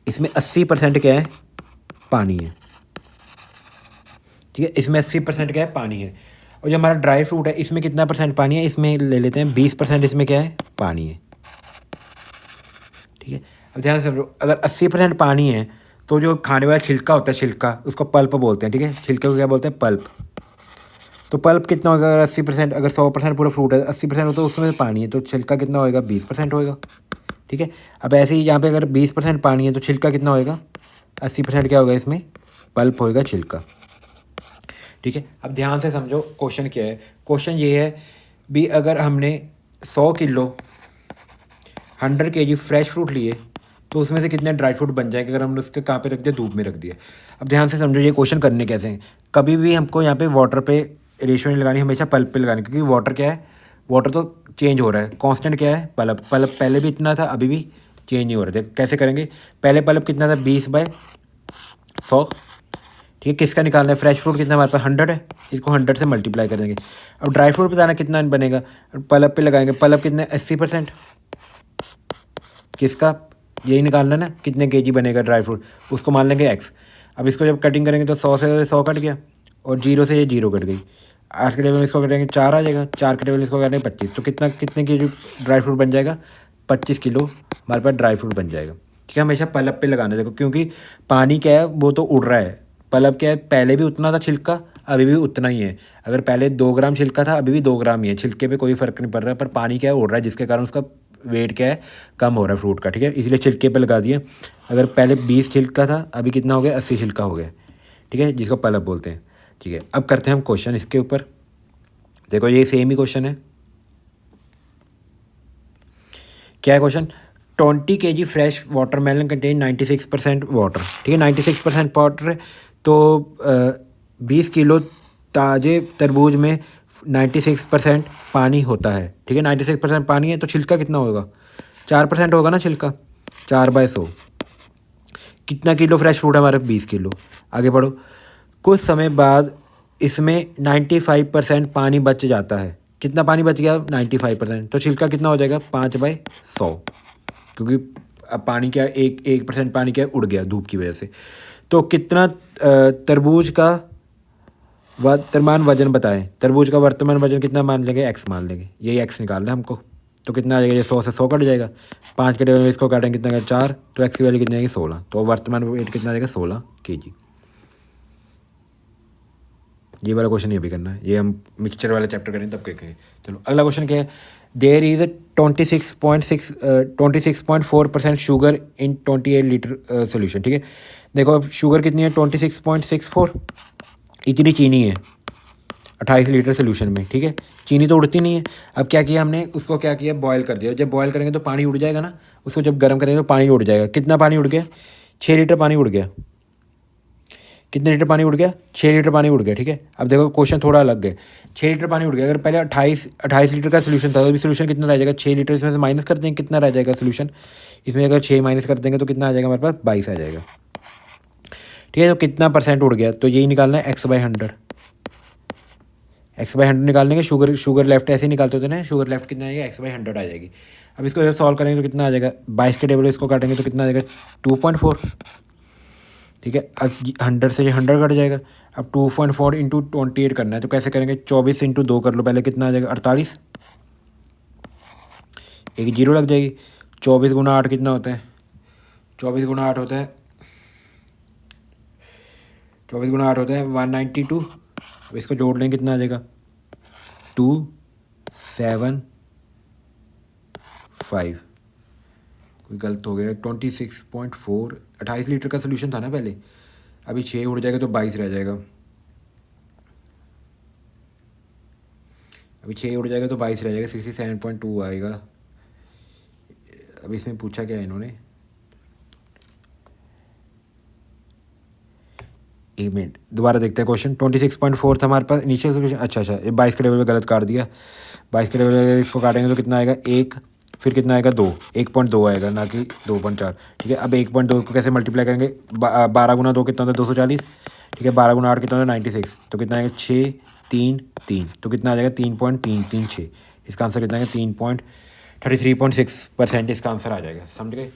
इसमें 80% क्या है, पानी है, ठीक है। इसमें 80% क्या है, पानी है। और जो हमारा ड्राई फ्रूट है इसमें कितना परसेंट पानी है, इसमें ले लेते हैं 20% इसमें क्या है, पानी है, ठीक है। अब ध्यान से समझो, अगर 80% पानी है तो जो खाने वाला छिलका होता है, छिलका, उसको पल्प बोलते हैं, ठीक है। छिलके को क्या बोलते हैं, पल्प। तो पल्प कितना होगा, अगर 80%, अगर 100% पूरा फ्रूट है, 80% होता है उसमें पानी है, तो छिलका कितना होएगा, 20% होएगा, ठीक है। अब ऐसे ही यहाँ पे अगर 20% पानी है तो छिलका कितना होएगा, 80% क्या होगा, इसमें पल्प होएगा, छिलका, ठीक है। अब ध्यान से समझो क्वेश्चन क्या है, क्वेश्चन ये है भी, अगर हमने 100 किलो 100 kg फ्रेश फ्रूट लिए तो उसमें से कितने ड्राई फ्रूट बन जाएंगे, अगर हमने उसके कहाँ पे रख दिया, धूप में रख दिया। अब ध्यान से समझो ये क्वेश्चन करने कैसे हैं, कभी भी हमको यहाँ पे वाटर पे रेशियो नहीं लगानी, हमेशा पल्प पे लगानी, क्योंकि वाटर क्या है, वाटर तो चेंज हो रहा है, कांस्टेंट क्या है, पल्प। पल्प पहले भी इतना था, अभी भी चेंज नहीं हो रहा है। कैसे करेंगे, पहले पल्प कितना था, 20/100, ठीक है। किसका निकालना है, फ्रेश फ्रूट कितना हमारे पास 100 है, इसको 100 से मल्टीप्लाई कर देंगे। अब ड्राई फ्रूट बताना कितना बनेगा, पल्प पे लगाएंगे, पल्प कितने, 80%, किसका, यही निकालना ना, कितने केजी बनेगा ड्राई फ्रूट, उसको मान लेंगे x। अब इसको जब कटिंग करेंगे तो 100 से 100 कट गया और 0 से ये 0 कट गई, 8 के टेबल में इसको कटेंगे 4 आ जाएगा, 4 के टेबल में इसको कटेंगे 25, तो कितने के जी ड्राई फ्रूट बन जाएगा, 25 किलो हमारे पास ड्राई फ्रूट बन जाएगा, ठीक है। हमेशा पल्प पे लगाना, देखो क्योंकि पानी क्या है वो तो उड़ रहा है, पल्प क्या है, पहले भी उतना था छिलका, अभी भी उतना ही है। अगर पहले 2 ग्राम छिलका था, अभी भी 2 ग्राम ही है, छिलके पे कोई फ़र्क नहीं पड़ रहा है, पर पानी क्या है, उड़ रहा है, जिसके कारण उसका वेट क्या है, कम हो रहा है फ्रूट का, ठीक है। इसलिए छिलके पे लगा दिए। अगर पहले 20 छिलका था, अभी कितना हो गया, 80 छिलका हो गया, ठीक है, जिसको पल्प बोलते हैं, ठीक है। अब करते हैं हम क्वेश्चन इसके ऊपर। देखो ये सेम ही क्वेश्चन है, क्या है question, 20 kg fresh watermelon contain 96% water, ठीक है, 96% वाटर है, तो 20 किलो ताज़े तरबूज में 96% पानी होता है, ठीक है। 96% पानी है तो छिलका कितना होगा, 4% होगा ना छिलका, 4/100, कितना किलो फ्रेश फ्रूट है हमारे, 20 किलो। आगे बढ़ो, कुछ समय बाद इसमें 95% पानी बच जाता है, कितना पानी बच गया, 95%, तो छिलका कितना हो जाएगा, 5/100, क्योंकि अब पानी क्या 1% पानी क्या उड़ गया धूप की वजह से। तो कितना तरबूज का वर्तमान वजन बताएं। तरबूज का वर्तमान वजन कितना मान लेंगे, x मान लेंगे, यही x निकालना है हमको। तो कितना आ जाएगा, ये 100 से 100 कट जाएगा, 5 के टेबल में इसको काटेंगे कितना, 4, तो x की वैल्यू कितनी आएगी 16। तो वर्तमान वेट कितना आ जाएगा 16 kg। ये वाला क्वेश्चन ये भी करना है, ये हम मिक्सचर वाला चैप्टर करें तब करेंगे। चलो अगला क्वेश्चन क्या है, there is 26.4% sugar in 28 litre solution. ठीक है, देखो अब शुगर कितनी है 26.64, इतनी चीनी है 28 लीटर सोल्यूशन में। ठीक है, चीनी तो उड़ती नहीं है। अब क्या किया हमने, उसको क्या किया, बॉयल कर दिया। जब बॉयल करेंगे तो पानी उड़ जाएगा ना, उसको जब गर्म करेंगे तो पानी उड़ जाएगा। कितना पानी उड़ गया, 6 लीटर पानी उड़ गया। कितने लीटर पानी उड़ गया, 6 लीटर पानी उड़ गया। ठीक है, अब देखो क्वेश्चन थोड़ा अलग है। 6 लीटर पानी उड़ गया, अगर पहले 28 लीटर का सोल्यूशन था तो अभी सोल्यूशन कितना रह जाएगा, 6 लीटर इसमें से माइनस कर देंगे, कितना रह जाएगा सोल्यूशन, इसमें अगर 6 माइनस कर देंगे तो कितना आ जाएगा हमारे पास, 22 आ जाएगा। ठीक है, तो कितना परसेंट उड़ गया, तो यही निकालना है x/100। x/100 निकालने के, शुगर लेफ्ट ऐसे ही निकालते होते ना, शुगर लेफ्ट कितना आएगा, x/100 आ जाएगी। अब इसको जब सॉल्व करेंगे तो कितना आ जाएगा, 22 के टेबल इसको काटेंगे तो कितना आ जाएगा 2.4। ठीक है, अब 100 से ये 100 कट जाएगा। अब 2.4 इंटू 28 करना है, तो कैसे करेंगे, 24 इंटू 2 कर लो पहले, कितना आ जाएगा 48, एक जीरो लग जाएगी। 24 गुना 8 कितना होता है, 24 गुना 8 होता है 192। अब इसको जोड़ लेंगे कितना आ जाएगा 275। कोई गलत हो गया, 26.4, 28 लीटर का सोल्यूशन था ना पहले, अभी 6 उड़ जाएगा तो 22 रह जाएगा। अभी 6 उड़ जाएगा तो 22 रह जाएगा, 67.2 आएगा। अभी इसमें पूछा क्या है इन्होंने, एक मिनट दोबारा देखते हैं क्वेश्चन। 26.4 था हमारे पास इनिशियल सोल्यूशन, अच्छा ये 22 के टेबल पे गलत काट दिया। 22 के टेबल पे इसको काटेंगे तो कितना आएगा 1, फिर कितना आएगा 2, 1.2 आएगा ना कि 2.4। ठीक है, अब 1.2 को कैसे मल्टीप्लाई करेंगे, 12 गुना 2 कितना होता है 240। ठीक है, 12 गुना 8 कितना होता है 96, तो कितना आएगा 6, 3, 3, तो कितना आ जाएगा 3.336। इसका आंसर कितना आएगा 33.6% इसका आंसर आ जाएगा। समझ गए।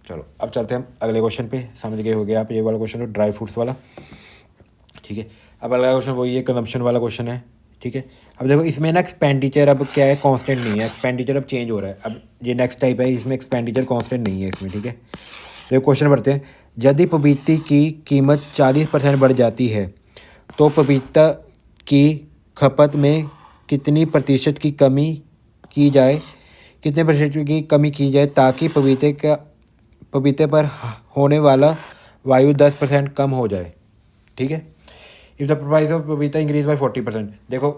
चलो अब चलते हैं हम अगले क्वेश्चन पे। समझ गए हो गया आप ये वाला क्वेश्चन, तो ड्राई फ्रूट्स वाला। ठीक है, अब अगला क्वेश्चन वही है, कंजम्पशन वाला क्वेश्चन है। ठीक है, अब देखो इसमें ना एक्सपेंडिचर अब क्या है, कांस्टेंट नहीं है, एक्सपेंडिचर अब चेंज हो रहा है। अब ये नेक्स्ट टाइप है, इसमें एक्सपेंडिचर कांस्टेंट नहीं है इसमें। ठीक है, तो क्वेश्चन पढ़ते हैं, यदि पपीते की कीमत 40% बढ़ जाती है तो पपीता की खपत में कितनी प्रतिशत की कमी की जाए, कितने प्रतिशत की कमी की जाए ताकि पपीते पर होने वाला वायु 10% कम हो जाए। ठीक है, इफ़ द प्राइस ऑफ पपीता इंक्रीज बाय 40%। देखो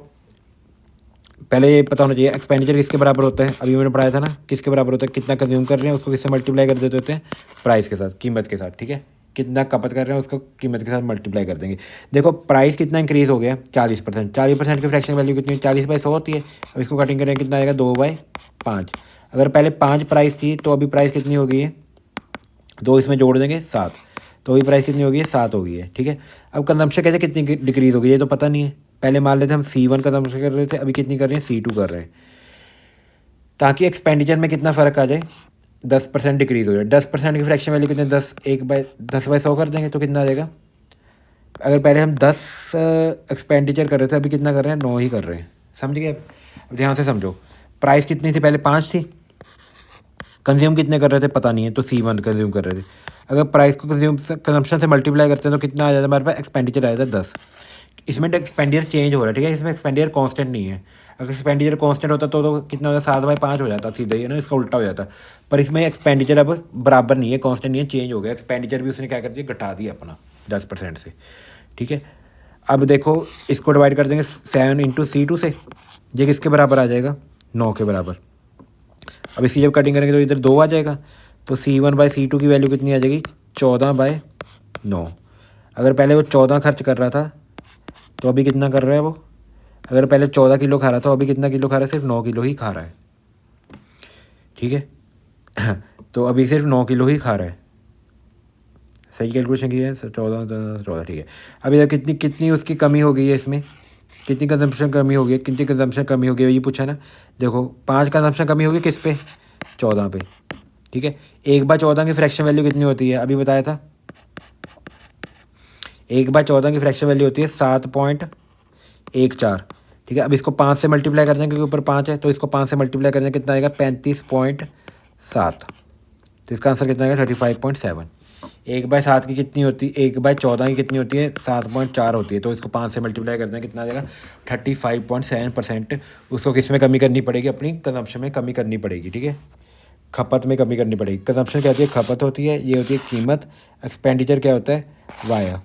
पहले ये पता होना चाहिए एक्सपेंडिचर किसके बराबर होता है, अभी मैंने पढ़ाया था ना, किसके बराबर होता है, कितना कंज्यूम कर रहे हैं उसको किससे मल्टीप्लाई कर देते होते हैं, प्राइस के साथ, कीमत के साथ। ठीक है, कितना खपत कर रहे हैं उसको कीमत के साथ मल्टीप्लाई कर देंगे। देखो प्राइस कितना इंक्रीज़ हो गया 40%, 40% की फ्रैक्शन वैल्यू कितनी, 40/100 होती है। अब इसको कटिंग करेंगे कितना आएगा 2/5। अगर पहले 5 प्राइस थी तो अभी प्राइस कितनी हो गई है, 2 इसमें जोड़ देंगे 7, तो अभी प्राइस कितनी हो गई है 7 हो गई है। ठीक है, अब कंजम्पशन कैसे कितनी डिक्रीज़ हो गई ये तो पता नहीं है। पहले मान लेते हम C1 कंजम्पशन कर रहे थे, अभी कितनी कर रहे हैं C2 कर रहे हैं, ताकि एक्सपेंडिचर में कितना फ़र्क आ जाए, 10% डिक्रीज़ हो जाए। 10% की फ्रैक्शन वैल्यू कितने, 10/100 कर देंगे तो कितना आ जाएगा। अगर पहले हम 10 एक्सपेंडिचर कर रहे थे, अभी कितना कर रहे हैं 9 ही कर रहे हैं। समझ गए। अब ध्यान से समझो, प्राइस कितनी थी पहले 5 थी, कंज्यूम कितने कर रहे थे पता नहीं है, तो C1 कंज्यूम कर रहे थे। अगर प्राइस को कंजम्पशन से मल्टीप्लाई करते हैं तो कितना आ जाता है हमारे पास, एक्सपेंडिचर आ जाता है 10। इसमें एक्सपेंडिचर चेंज हो रहा है। ठीक है, इसमें एक्सपेंडिचर कांस्टेंट नहीं है। अगर एक्सपेंडिचर कांस्टेंट होता तो कितना होता, 7/5 हो जाता सीधा ही, है ना, इसका उल्टा हो जाता। पर इसमें एक्सपेंडिचर अब बराबर नहीं है, कांस्टेंट नहीं है, चेंज हो गया। एक्सपेंडिचर भी उसने क्या कर दिया, घटा दिया अपना 10% से। ठीक है, अब देखो इसको डिवाइड कर देंगे 7 इंटू C2 से, ये किसके बराबर आ जाएगा 9 के बराबर। अब इसकी जब कटिंग करेंगे तो इधर 2 आ जाएगा, तो C1/C2 की वैल्यू कितनी आ जाएगी 14/9। अगर पहले वो 14 खर्च कर रहा था तो अभी कितना कर रहा है वो, अगर पहले 14 किलो खा रहा था अभी कितना किलो खा रहा है, सिर्फ 9 किलो ही खा रहा है। ठीक है तो अभी सिर्फ 9 किलो ही खा रहा है। सही कैलकुलेशन की है, 14। ठीक है, अभी तक कितनी उसकी कमी हो गई है, इसमें कितनी कंजम्पशन कमी हो गई है, कितनी कंजम्पशन कमी हो गई है ये पूछा ना। देखो 5 कंजम्पशन कमी होगी किस पे, 14 पे। ठीक है। 1/14 की फ्रैक्शन वैल्यू कितनी होती है, अभी बताया था। 1/14 की फ्रैक्शन वैल्यू होती है 7.14। ठीक है। अब इसको 5 से मल्टीप्लाई कर दें क्योंकि ऊपर 5 है, तो इसको 5 से मल्टीप्लाई करने कितना आएगा 35.7। तो इसका आंसर कितना आएगा 35.7। 1/7 की कितनी होती है, 1/14 की कितनी होती है 7.4 होती है, तो इसको 5 से मल्टीप्लाई करते हैं कितना आ जाएगा 35.7%। उसको किस में कमी करनी पड़ेगी, अपनी कंजम्पशन में कमी करनी पड़ेगी। ठीक है, खपत में कमी करनी पड़ेगी। कंजम्पशन क्या होती है, खपत होती है, ये होती है कीमत। एक्सपेंडिचर क्या होता है, वाया।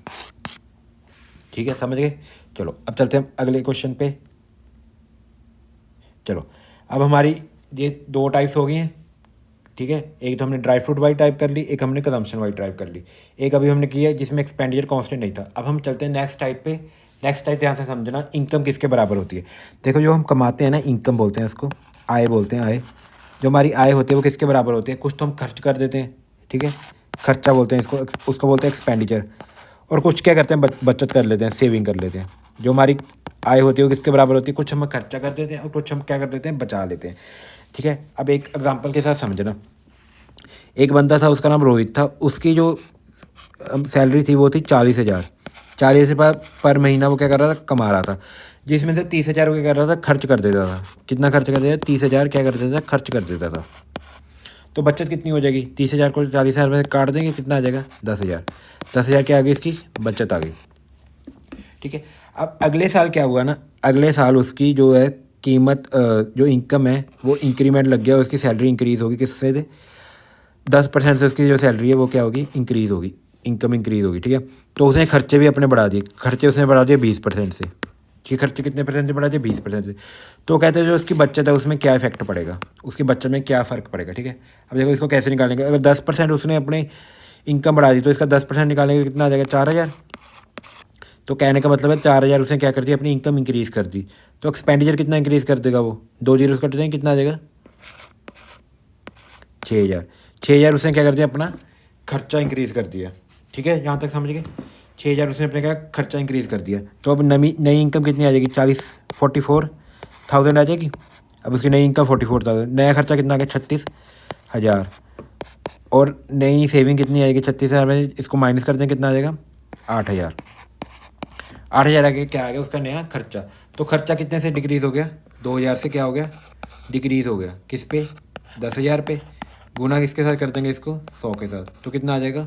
ठीक है, समझ गए। चलो अब चलते हैं अगले क्वेश्चन पे। चलो अब हमारी ये 2 टाइप्स हो गई हैं। ठीक है, एक तो हमने ड्राई फ्रूट वाली टाइप कर ली, एक हमने कंजम्पशन वाली टाइप कर ली, एक अभी हमने किया जिसमें एक्सपेंडिचर कांस्टेंट नहीं था। अब हम चलते हैं नेक्स्ट टाइप पे। नेक्स्ट टाइप ध्यान से समझना, इनकम किसके बराबर होती है। देखो जो हम कमाते हैं ना, इनकम बोलते हैं उसको, आय बोलते हैं। आय, जो हमारी आय होती है वो किसके बराबर होती है, कुछ तो हम खर्च कर देते हैं। ठीक है, खर्चा बोलते हैं इसको, उसको बोलते हैं एक्सपेंडिचर। और कुछ क्या करते हैं, बचत कर लेते हैं, सेविंग कर लेते हैं। जो हमारी आय होती है वो किसके बराबर होती है, कुछ हम खर्चा कर देते हैं और कुछ हम क्या कर देते हैं, बचा लेते हैं। ठीक है, अब एक एग्जांपल के साथ समझना। एक बंदा था, उसका नाम रोहित था। उसकी जो सैलरी थी वो थी 40,000। 40,000 पर महीना वो क्या कर रहा था, कमा रहा था, जिसमें से 30,000 वो क्या कर रहा था, खर्च कर देता था। कितना खर्च कर देता था, 30,000 क्या कर देता था, खर्च कर देता था। तो बचत कितनी हो जाएगी, 30,000 को 40,000 में से काट देंगे, कितना आ जाएगा 10,000। 10,000 क्या आ गई, इसकी बचत आ गई। ठीक है, अब अगले साल क्या हुआ ना, अगले साल उसकी जो है कीमत, जो इनकम है वो इंक्रीमेंट लग गया, उसकी सैलरी इंक्रीज़ होगी किससे थे, 10% से उसकी जो सैलरी है वो क्या होगी, इंक्रीज़ होगी, इनकम इंक्रीज़ होगी। ठीक है, तो उसने खर्चे भी अपने बढ़ा दिए, खर्चे उसने बढ़ा दिए 20% से। ठीक है, खर्चे कितने परसेंट से बढ़ा दिए, 20% से। तो कहते हैं जो उसकी बचत है उसमें क्या इफेक्ट पड़ेगा, उसकी बचत में क्या फ़र्क पड़ेगा। ठीक है, अब देखो इसको कैसे निकालेंगे। अगर 10% उसने अपने इनकम बढ़ा दी तो इसका 10% निकालेंगे, कितना आ जाएगा 4,000। तो कहने का मतलब है 4,000 उसने क्या कर दिया, अपनी इनकम इंक्रीज़ कर दी। तो एक्सपेंडिचर कितना इंक्रीज़ कर देगा वो, 2 जीरो कट देंगे, कितना आ जाएगा 6,000। 6,000 उसने क्या कर दिया, अपना खर्चा इंक्रीज़ कर दिया। ठीक है, यहाँ तक समझ गए। 6,000 उसने अपने क्या खर्चा इंक्रीज़ कर दिया। तो अब नई इनकम कितनी आ जाएगी, 44,000 आ जाएगी। अब उसकी नई इनकम 44,000, नया खर्चा कितना आ गया 36,000। और नई सेविंग कितनी आएगी 36,000 में, इसको माइनस कर दें, कितना आ जाएगा 8,000। 8,000 आगे क्या आ गया, उसका नया खर्चा। तो खर्चा कितने से डिक्रीज़ हो गया, 2,000 से क्या हो गया, डिक्रीज़ हो गया। किस पे, 10,000 पे। गुना किसके साथ कर देंगे इसको, 100 के साथ, तो कितना आ जाएगा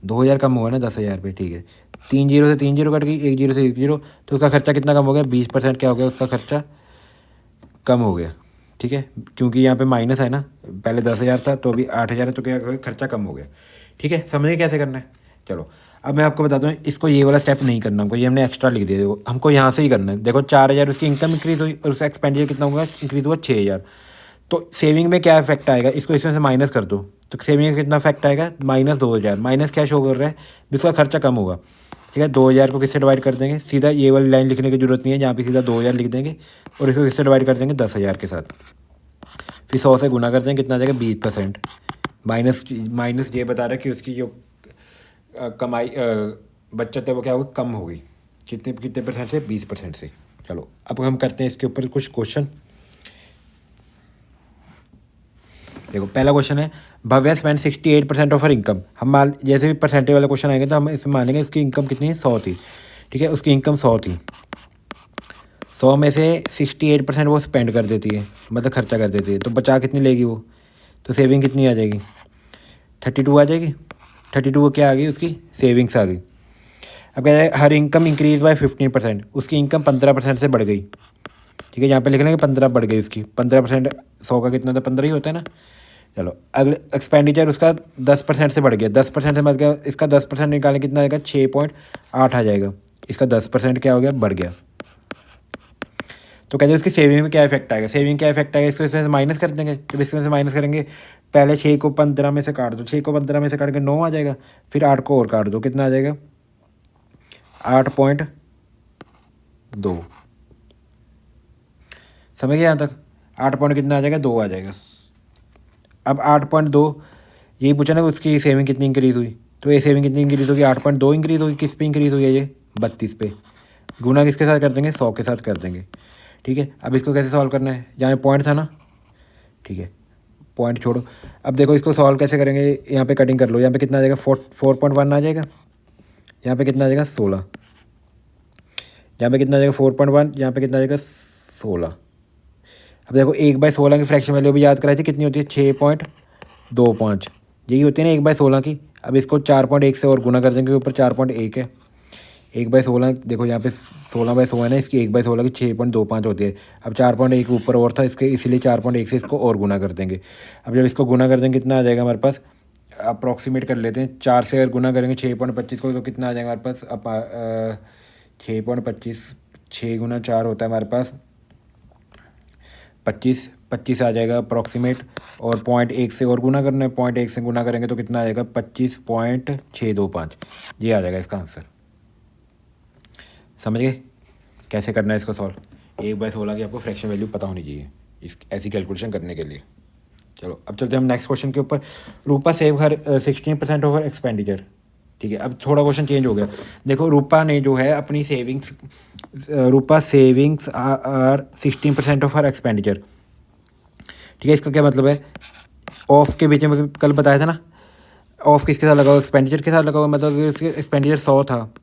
2,000 कम होगा ना 10,000 पे। ठीक है, 3 जीरो से 3 जीरो कट गई, 1 जीरो से 1 जीरो, तो उसका खर्चा कितना कम हो गया, 20% क्या हो गया, उसका खर्चा कम हो गया। ठीक है, क्योंकि यहाँ पे माइनस है ना, पहले 10,000 था तो अभी 8,000 है, तो क्या हो गया, खर्चा कम हो गया। ठीक है, समझिए कैसे करना है। चलो अब मैं आपको बताता हूँ, इसको ये वाला स्टेप नहीं करना हमको, ये हमने एक्स्ट्रा लिख दिया। देखो हमको यहाँ से ही करना है। देखो 4,000 उसकी इनकम इंक्रीज़ हुई और उसका एक्सपेंडिचर कितना होगा, इंक्रीज़ हुआ 6,000। तो सेविंग में क्या इफेक्ट आएगा, इसको इसमें से माइनस कर दो, तो सेविंग में कितना इफेक्ट आएगा, -2,000। माइनस क्या शो कर रहा है, जिसका खर्चा कम होगा। ठीक है, 2,000 को किससे डिवाइड कर देंगे, सीधा ये वाली लाइन लिखने की जरूरत नहीं है, जहाँ पे सीधा 2,000 लिख देंगे और इसको किससे डिवाइड कर देंगे, 10,000 के साथ। फिर 100 से गुना कर देंगे, कितना आ जाएगा 20%। माइनस माइनस ये बता रहा है कि उसकी जो कमाई बचत है वो क्या होगी, कम होगी। कितने कितने परसेंट से, 20% से। चलो अब हम करते हैं इसके ऊपर कुछ क्वेश्चन। देखो पहला क्वेश्चन है, Bhavya spend 68% of her income. हम मान, जैसे भी परसेंटेज वाला क्वेश्चन आएंगे तो हम इसमें मानेंगे उसकी इनकम कितनी है, 100 थी। ठीक है, उसकी इनकम 100 थी, 100 में से 68% वो स्पेंड कर देती है, मतलब खर्चा कर देती है। तो बचा कितनी लेगी वो, तो सेविंग कितनी आ जाएगी, 32 आ जाएगी। 32 क्या आ गई, उसकी सेविंग्स आ गई। अब कहते हैं हर इनकम इंक्रीज बाय 15%, उसकी इनकम 15% से बढ़ गई। ठीक है, यहाँ पे लिख लेंगे 15 बढ़ गई उसकी, 15%। 100 का कितना था, 15 ही होता है ना। चलो अगले, एक्सपेंडिचर उसका 10% से बढ़ गया, 10% से बढ़ गया, इसका 10% निकालें, कितना आएगा 6.8 आ जाएगा। इसका 10% क्या हो गया, बढ़ गया। तो कहते हैं उसकी सेविंग में क्या इफेक्ट आएगा, सेविंग क्या इफेक्ट आएगा, इसको इसमें से माइनस कर देंगे। जब इसमें से माइनस करेंगे, पहले 6 को 15 में से काट दो, 6 को 15 में से काट के 9 आ जाएगा। फिर 8 को और काट दो, कितना आ जाएगा 8.2। समझ गए यहाँ तक, 8 पॉइंट कितना आ जाएगा, 2 आ जाएगा। अब 8.2 यही पूछा ना, उसकी सेविंग कितनी इंक्रीज़ हुई, तो ये सेविंग कितनी इंक्रीज़ होगी, 8.2 इंक्रीज़ होगी। किस पे इंक्रीज़ हुई है, ये 32 पे। गुना किसके साथ कर देंगे, 100 के साथ कर देंगे। ठीक है, अब इसको कैसे सॉल्व करना है, जहाँ पॉइंट था ना। ठीक है, पॉइंट छोड़ो। अब देखो इसको सॉल्व कैसे करेंगे, यहाँ पे कटिंग कर लो। यहाँ पे कितना आ जाएगा 4.1 आ जाएगा। यहाँ पे कितना आ जाएगा 16। यहाँ पे कितना आ जाएगा 4.1। यहाँ पे कितना आ जाएगा 16। अब देखो 1/16 की फ्रैक्शन वैल्यू भी याद कराई थी, कितनी होती है 6.25। यही होती है ना 1/16 की। अब इसको 4.1 से और गुना कर देंगे, ऊपर 4.1 है। 1/16 देखो यहाँ पे 16/100 है ना, इसकी 1/16 की 6.25 होती है। अब 4.1 ऊपर और था इसके, इसीलिए 4.1 से इसको और गुना कर देंगे। अब जब इसको गुना कर देंगे कितना आ जाएगा हमारे पास, अप्रॉक्सीमेट कर लेते हैं। 4 से अगर गुना करेंगे 6.25 को, तो कितना आ जाएगा हमारे पास, अब 6.25, 6 गुना 4 होता है हमारे पास 25 आ जाएगा अप्रॉक्सीमेट। और 0.1 से और गुना करना है, 0.1 से गुना करेंगे तो कितना आ जाएगा 25.625। ये आ जाएगा इसका आंसर। समझ गए कैसे करना है इसको सॉल्व। 1/16 की आपको फ्रैक्शन वैल्यू पता होनी चाहिए इस ऐसी कैलकुलेशन करने के लिए। चलो अब चलते हैं हम नेक्स्ट क्वेश्चन के ऊपर। Rupa save her 16% of her expenditure. ठीक है, अब थोड़ा क्वेश्चन चेंज हो गया। देखो रूपा ने जो है अपनी savings, Rupa savings are 16% of her expenditure. ठीक है, इसका क्या मतलब है, ऑफ के बीच में कल बताया था ना, ऑफ किसके साथ लगा हुआ, एक्सपेंडिचर के साथ लगा हुआ। मतलब अगर उसके एक्सपेंडिचर 100 था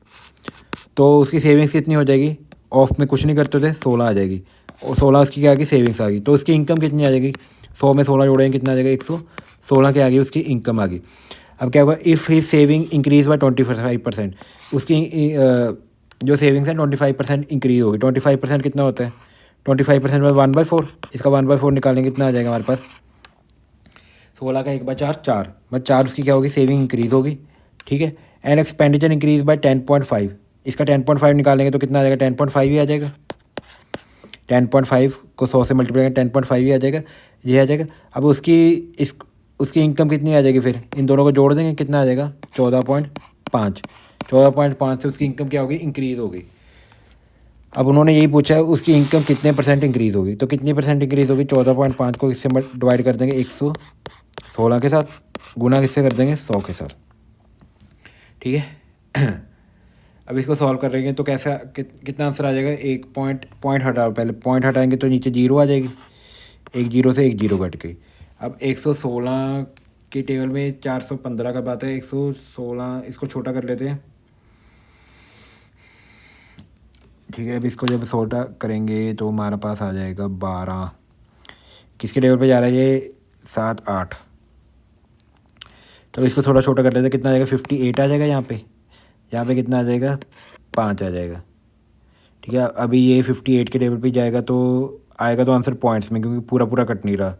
तो उसकी सेविंग्स कितनी हो जाएगी, ऑफ में कुछ नहीं करते थे 16 आ जाएगी। और 16 उसकी क्या आ गई, सेविंग्स आ गई। तो उसकी इनकम कितनी आ जाएगी, 100 में 16 जोड़ेंगे कितना आ जाएगा 116 के आ गई उसकी इनकम आ गई। अब क्या होगा, if he saving increase by 25%, उसकी जो सेविंग्स है 25% इंक्रीज होगी। 25% कितना होता है, 25% में 1/4, इसका 1/4 निकालेंगे कितना आ जाएगा हमारे पास, 16 का 1/4 4, मतलब 4 उसकी क्या होगी, सेविंग इंक्रीज होगी। ठीक है, एंड एक्सपेंडिचर इंक्रीज बाय 10.5, इसका 10.5 निकालेंगे तो कितना आ जाएगा 10.5 ही आ जाएगा। 10.5 को 100 से मल्टीप्लाई करें 10.5 ही आ जाएगा, ये आ जाएगा। अब उसकी इनकम कितनी आ जाएगी, फिर इन दोनों को जोड़ देंगे कितना आ जाएगा 14.5। 14.5 से उसकी इनकम क्या होगी, इंक्रीज़ होगी। अब उन्होंने यही पूछा है उसकी इनकम कितने परसेंट इंक्रीज़ होगी, तो कितनी परसेंट इंक्रीज़ होगी, 14.5 को इससे डिवाइड कर देंगे 116 के साथ, गुना किससे कर देंगे 100 के साथ। ठीक है अब इसको सॉल्व कर रहे हैं तो कैसा कितना आंसर आ जाएगा, एक पॉइंट हटाओ, पहले पॉइंट हटाएंगे तो नीचे 0 आ जाएगी, एक 0 से एक 0 घट गई। अब 116 के टेबल में 415 का बात है, 116 इसको छोटा कर लेते हैं। ठीक है, अब इसको जब छोटा करेंगे तो हमारे पास आ जाएगा 12, किसके टेबल पे जा रहा है ये 7 8। तो इसको थोड़ा छोटा कर लेते हैं, कितना आ जाएगा 58 आ जाएगा। यहाँ पे कितना आ जाएगा 5 आ जाएगा। ठीक है, अभी ये 58 के टेबल पे जाएगा तो आएगा तो आंसर पॉइंट्स में, क्योंकि पूरा पूरा कट नहीं रहा।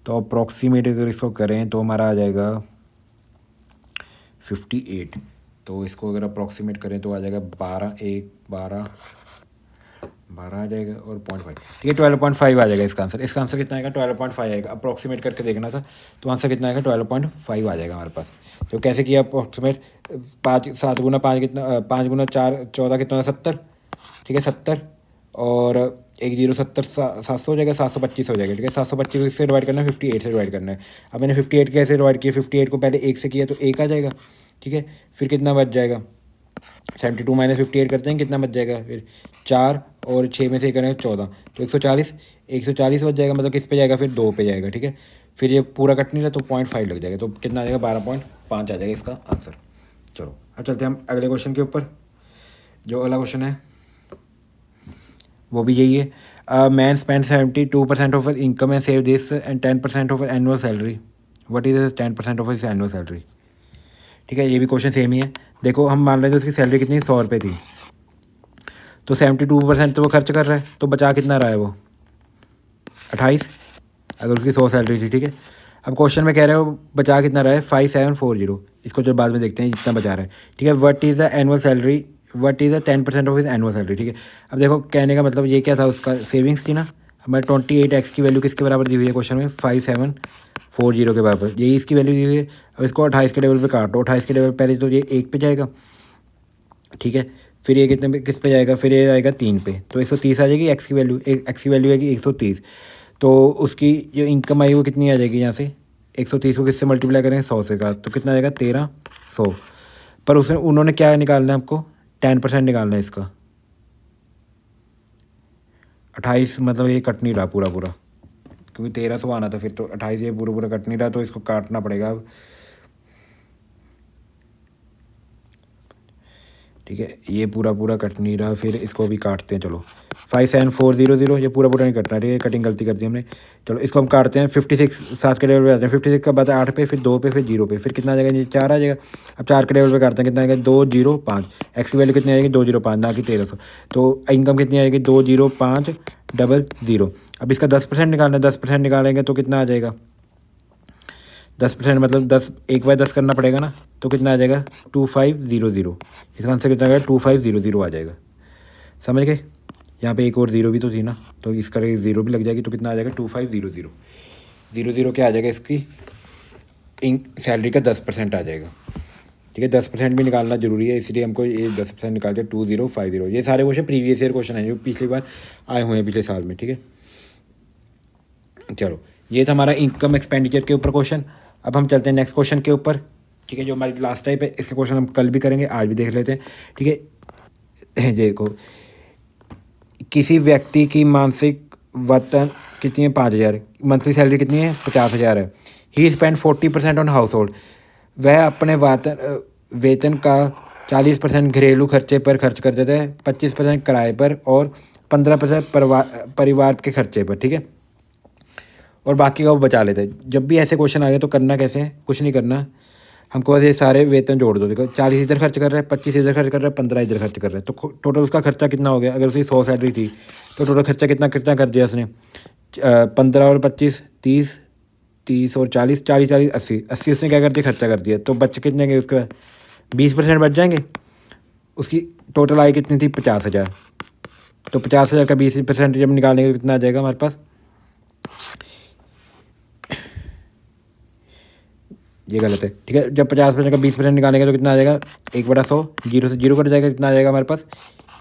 तो अप्रॉक्सीमेट अगर इसको करें तो हमारा आ जाएगा 58। तो इसको अगर अप्रॉक्सीमेट करें तो आ जाएगा 12 आ जाएगा और 0.5। ठीक है, 12.5 आ जाएगा इसका आंसर। इसका आंसर कितना आएगा 12.5 आएगा। अप्रॉक्सीमेट करके देखना था तो आंसर कितना आएगा 12.5 आ जाएगा हमारे पास। तो कैसे किया अप्रॉक्सीमेट, 7 गुना 5 कितना, 5 गुना 4 14 कितना 70। ठीक है 70 और 10 70 700 हो जाएगा, 725 हो जाएगा। ठीक है, 725 से डिवाइड करना है, 58 से डिवाइड करना है। अब मैंने 58 कैसे डिवाइड किया, 58 को पहले 1 से किया तो 1 आ जाएगा। ठीक है, फिर कितना बच जाएगा 72 माइनस 58 करते हैं, कितना बच जाएगा फिर 4 और 6 में से करेंगे 14 तो 140 बच जाएगा। मतलब किस पे जाएगा फिर 2 पे जाएगा। ठीक है, फिर ये पूरा कट नहीं रहा तो 0.5 लग जाएगा, तो कितना आ जाएगा 12.5 आ जाएगा इसका आंसर। चलो अब चलते हैं हम अगले क्वेश्चन के ऊपर। जो अगला क्वेश्चन है वो भी यही है। Man spend 72% of income and save this and 10% of annual salary. What is 10% of annual salary. ठीक है, ये भी क्वेश्चन सेम ही है। देखो हम मान रहे थे उसकी सैलरी कितनी 100 रुपये थी, तो 72% तो वो खर्च कर रहा है, तो बचा कितना रहा है वो 28, अगर उसकी 100 सैलरी थी। ठीक है, अब क्वेश्चन में कह रहे हो बचा कितना रहा है 5740। इसको जो बाद में देखते हैं जितना बचा रहा है। ठीक है, what is the annual salary, what is the 10% of his annual salary. ठीक है, अब देखो कहने का मतलब ये क्या था, उसका सेविंग्स थी ना। हमारे 28x की वैल्यू किसके बराबर दी हुई है क्वेश्चन में, 5740 के बराबर, यही इसकी वैल्यू दी हुई है। अब इसको 28 के टेबल पे काटो, 28 के टेबल पहले तो ये 1 पे जाएगा। ठीक है, फिर ये कितने पे किस पे जाएगा, फिर ये आएगा 3 पे, तो 130 आ जाएगी एक्स की वैल्यू। एक्स की वैल्यू आएगी 130। तो उसकी जो इनकम आई वो कितनी आ जाएगी, यहाँ से 130 को किससे मल्टीप्लाई करेंगे 100 से का, तो कितना आ जाएगा 1300। पर उन्होंने क्या निकालना है आपको 10% निकालना है इसका। 28 मतलब ये कट नहीं रहा पूरा, क्योंकि 1300 आना था, फिर तो 28 ये पूरा पूरा कट नहीं रहा, तो इसको काटना पड़ेगा अब। ठीक है, ये पूरा पूरा कट नहीं रहा, फिर इसको भी काटते हैं। चलो 57400, ये पूरा पूरा नहीं कटना, ठीक है, कटिंग गलती कर दी हमने। चलो इसको हम काटते हैं 56, 7 के लेवल पे आते हैं। 56 का बाद 8 पे, फिर 2 पे, फिर 0 पे, फिर कितना आ जाएगा, ये 4 आ जाएगा। अब 4 के लेवल पे काटते हैं, कितना आएगा 205। एक्स की वैल्यू कितनी आएगी 205, ना कि 1300। तो इनकम कितनी आएगी 20500। अब इसका 10% निकालना है, 10% निकालेंगे तो कितना आ जाएगा 10% मतलब 10, 1/10 करना पड़ेगा ना, तो कितना आ जाएगा 2500। इसका आंसर कितना आ जाएगा 2500 आ जाएगा। समझ गए, यहाँ पे एक और ज़ीरो भी तो थी ना, तो इसका ज़ीरो भी लग जाएगी, तो कितना आ जाएगा 2500। क्या आ जाएगा इसकी सैलरी का 10% आ जाएगा। ठीक है, 10% भी निकालना जरूरी है, इसलिए हमको ये 10% निकाल के 2050। ये सारे क्वेश्चन प्रीवियस ईयर क्वेश्चन हैं जो पिछली बार आए हुए हैं पिछले साल में। ठीक है, चलो ये था हमारा इनकम एक्सपेंडिचर के ऊपर क्वेश्चन। अब हम चलते हैं नेक्स्ट क्वेश्चन के ऊपर। ठीक है, जो हमारी लास्ट टाइप है, इसके क्वेश्चन हम कल भी करेंगे, आज भी देख लेते हैं। ठीक है, देखो किसी व्यक्ति की मासिक वेतन कितनी है 5000, मंथली सैलरी कितनी है 50,000 है। ही स्पेंड 40% ऑन हाउस होल्ड, वह अपने वेतन का 40% घरेलू खर्चे पर खर्च कर देता है, 25% किराए पर और 15% परिवार के खर्चे पर। ठीक है, और बाकी का वो बचा लेते हैं। जब भी ऐसे क्वेश्चन आ गए तो करना कैसे है, कुछ नहीं करना, हमको बस ये सारे वेतन जोड़ दो। देखो 40 इधर खर्च कर रहा है, 25 इधर खर्च कर रहा है, 15 इधर खर्च कर रहा है, तो टोटल उसका खर्चा कितना हो गया। अगर उसकी 100 सैलरी थी तो टोटल खर्चा कितना कितना कर दिया उसने, 15 और 25 30, 30 और 40, 40 40 80 80 उसने क्या कर दिया खर्चा कर दिया। तो बच कितने गए उसके बाद 20% बच जाएंगे। उसकी टोटल आय कितनी थी 50,000, तो 50,000 का 20% जब निकालेंगे तो कितना आ जाएगा हमारे पास, ये गलत है। ठीक है, जब 50% का 20% निकालेंगे तो कितना आ जाएगा 1/100, 0 से 0 कट जाएगा, कितना आ जाएगा हमारे पास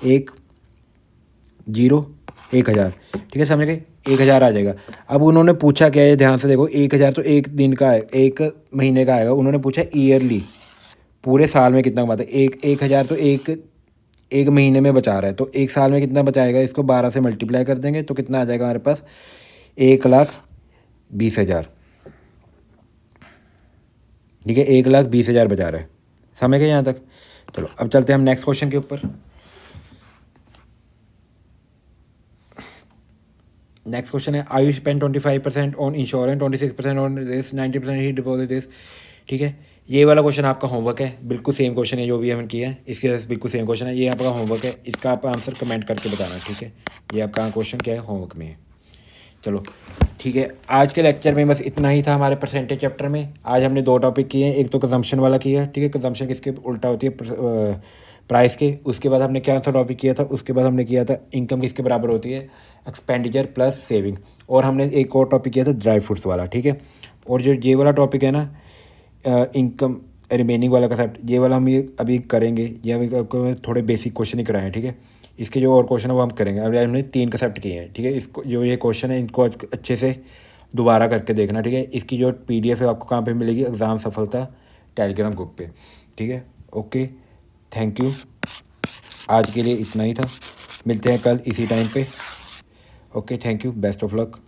1000। ठीक है, समझ गए, 1000 आ जाएगा। अब उन्होंने पूछा क्या है, ध्यान से देखो, 1000 तो एक दिन का है, एक महीने का आएगा। उन्होंने पूछा ईयरली, पूरे साल में कितना कमाता है। 1000 तो एक महीने में बचा रहा है, तो एक साल में कितना बचाएगा, इसको 12 से मल्टीप्लाई कर देंगे तो कितना आ जाएगा हमारे पास 1,20,000। ठीक है, 1,20,000 बचा रहा है। समझ गए यहाँ तक। चलो अब चलते हैं हम नेक्स्ट क्वेश्चन के ऊपर। नेक्स्ट क्वेश्चन है, I you spend 25% on insurance, 26% on this, 90% ही डिपॉजिट दिस। ठीक है, ये वाला क्वेश्चन आपका होमवर्क है, बिल्कुल सेम क्वेश्चन है जो भी हमने किया है, इसके बिल्कुल सेम क्वेश्चन है। ये आपका होमवर्क है, इसका आप आंसर कमेंट करके बताना। ठीक है, ये आपका क्वेश्चन क्या है, होमवर्क में है। चलो ठीक है, आज के लेक्चर में बस इतना ही था हमारे परसेंटेज चैप्टर में। आज हमने 2 टॉपिक किए हैं, एक तो कंजम्पशन वाला किया है। ठीक है, कंजम्पशन किसके उल्टा होती है, प्राइस के। उसके बाद हमने क्या सा टॉपिक किया था, उसके बाद हमने किया था इनकम किसके बराबर होती है, एक्सपेंडिचर प्लस सेविंग। और हमने एक और टॉपिक किया था ड्राई फ्रूट्स वाला। ठीक है, और जो ये वाला टॉपिक है ना, इनकम रिमेनिंग वाला कंसेप्ट, ये वाला हम ये अभी करेंगे। ये अभी आपको थोड़े बेसिक क्वेश्चन ही कराए हैं। ठीक है, इसके जो और क्वेश्चन है वो हम करेंगे। अभी हमने 3 कंसेप्ट किए हैं। ठीक है, इसको जो ये क्वेश्चन है इनको अच्छे से दोबारा करके देखना। ठीक है, इसकी जो PDF है आपको कहाँ पे मिलेगी, एग्ज़ाम सफलता टेलीग्राम ग्रुप पे। ठीक है, ओके, थैंक यू। आज के लिए इतना ही था, मिलते हैं कल इसी टाइम पे। Okay, thank you, best of luck.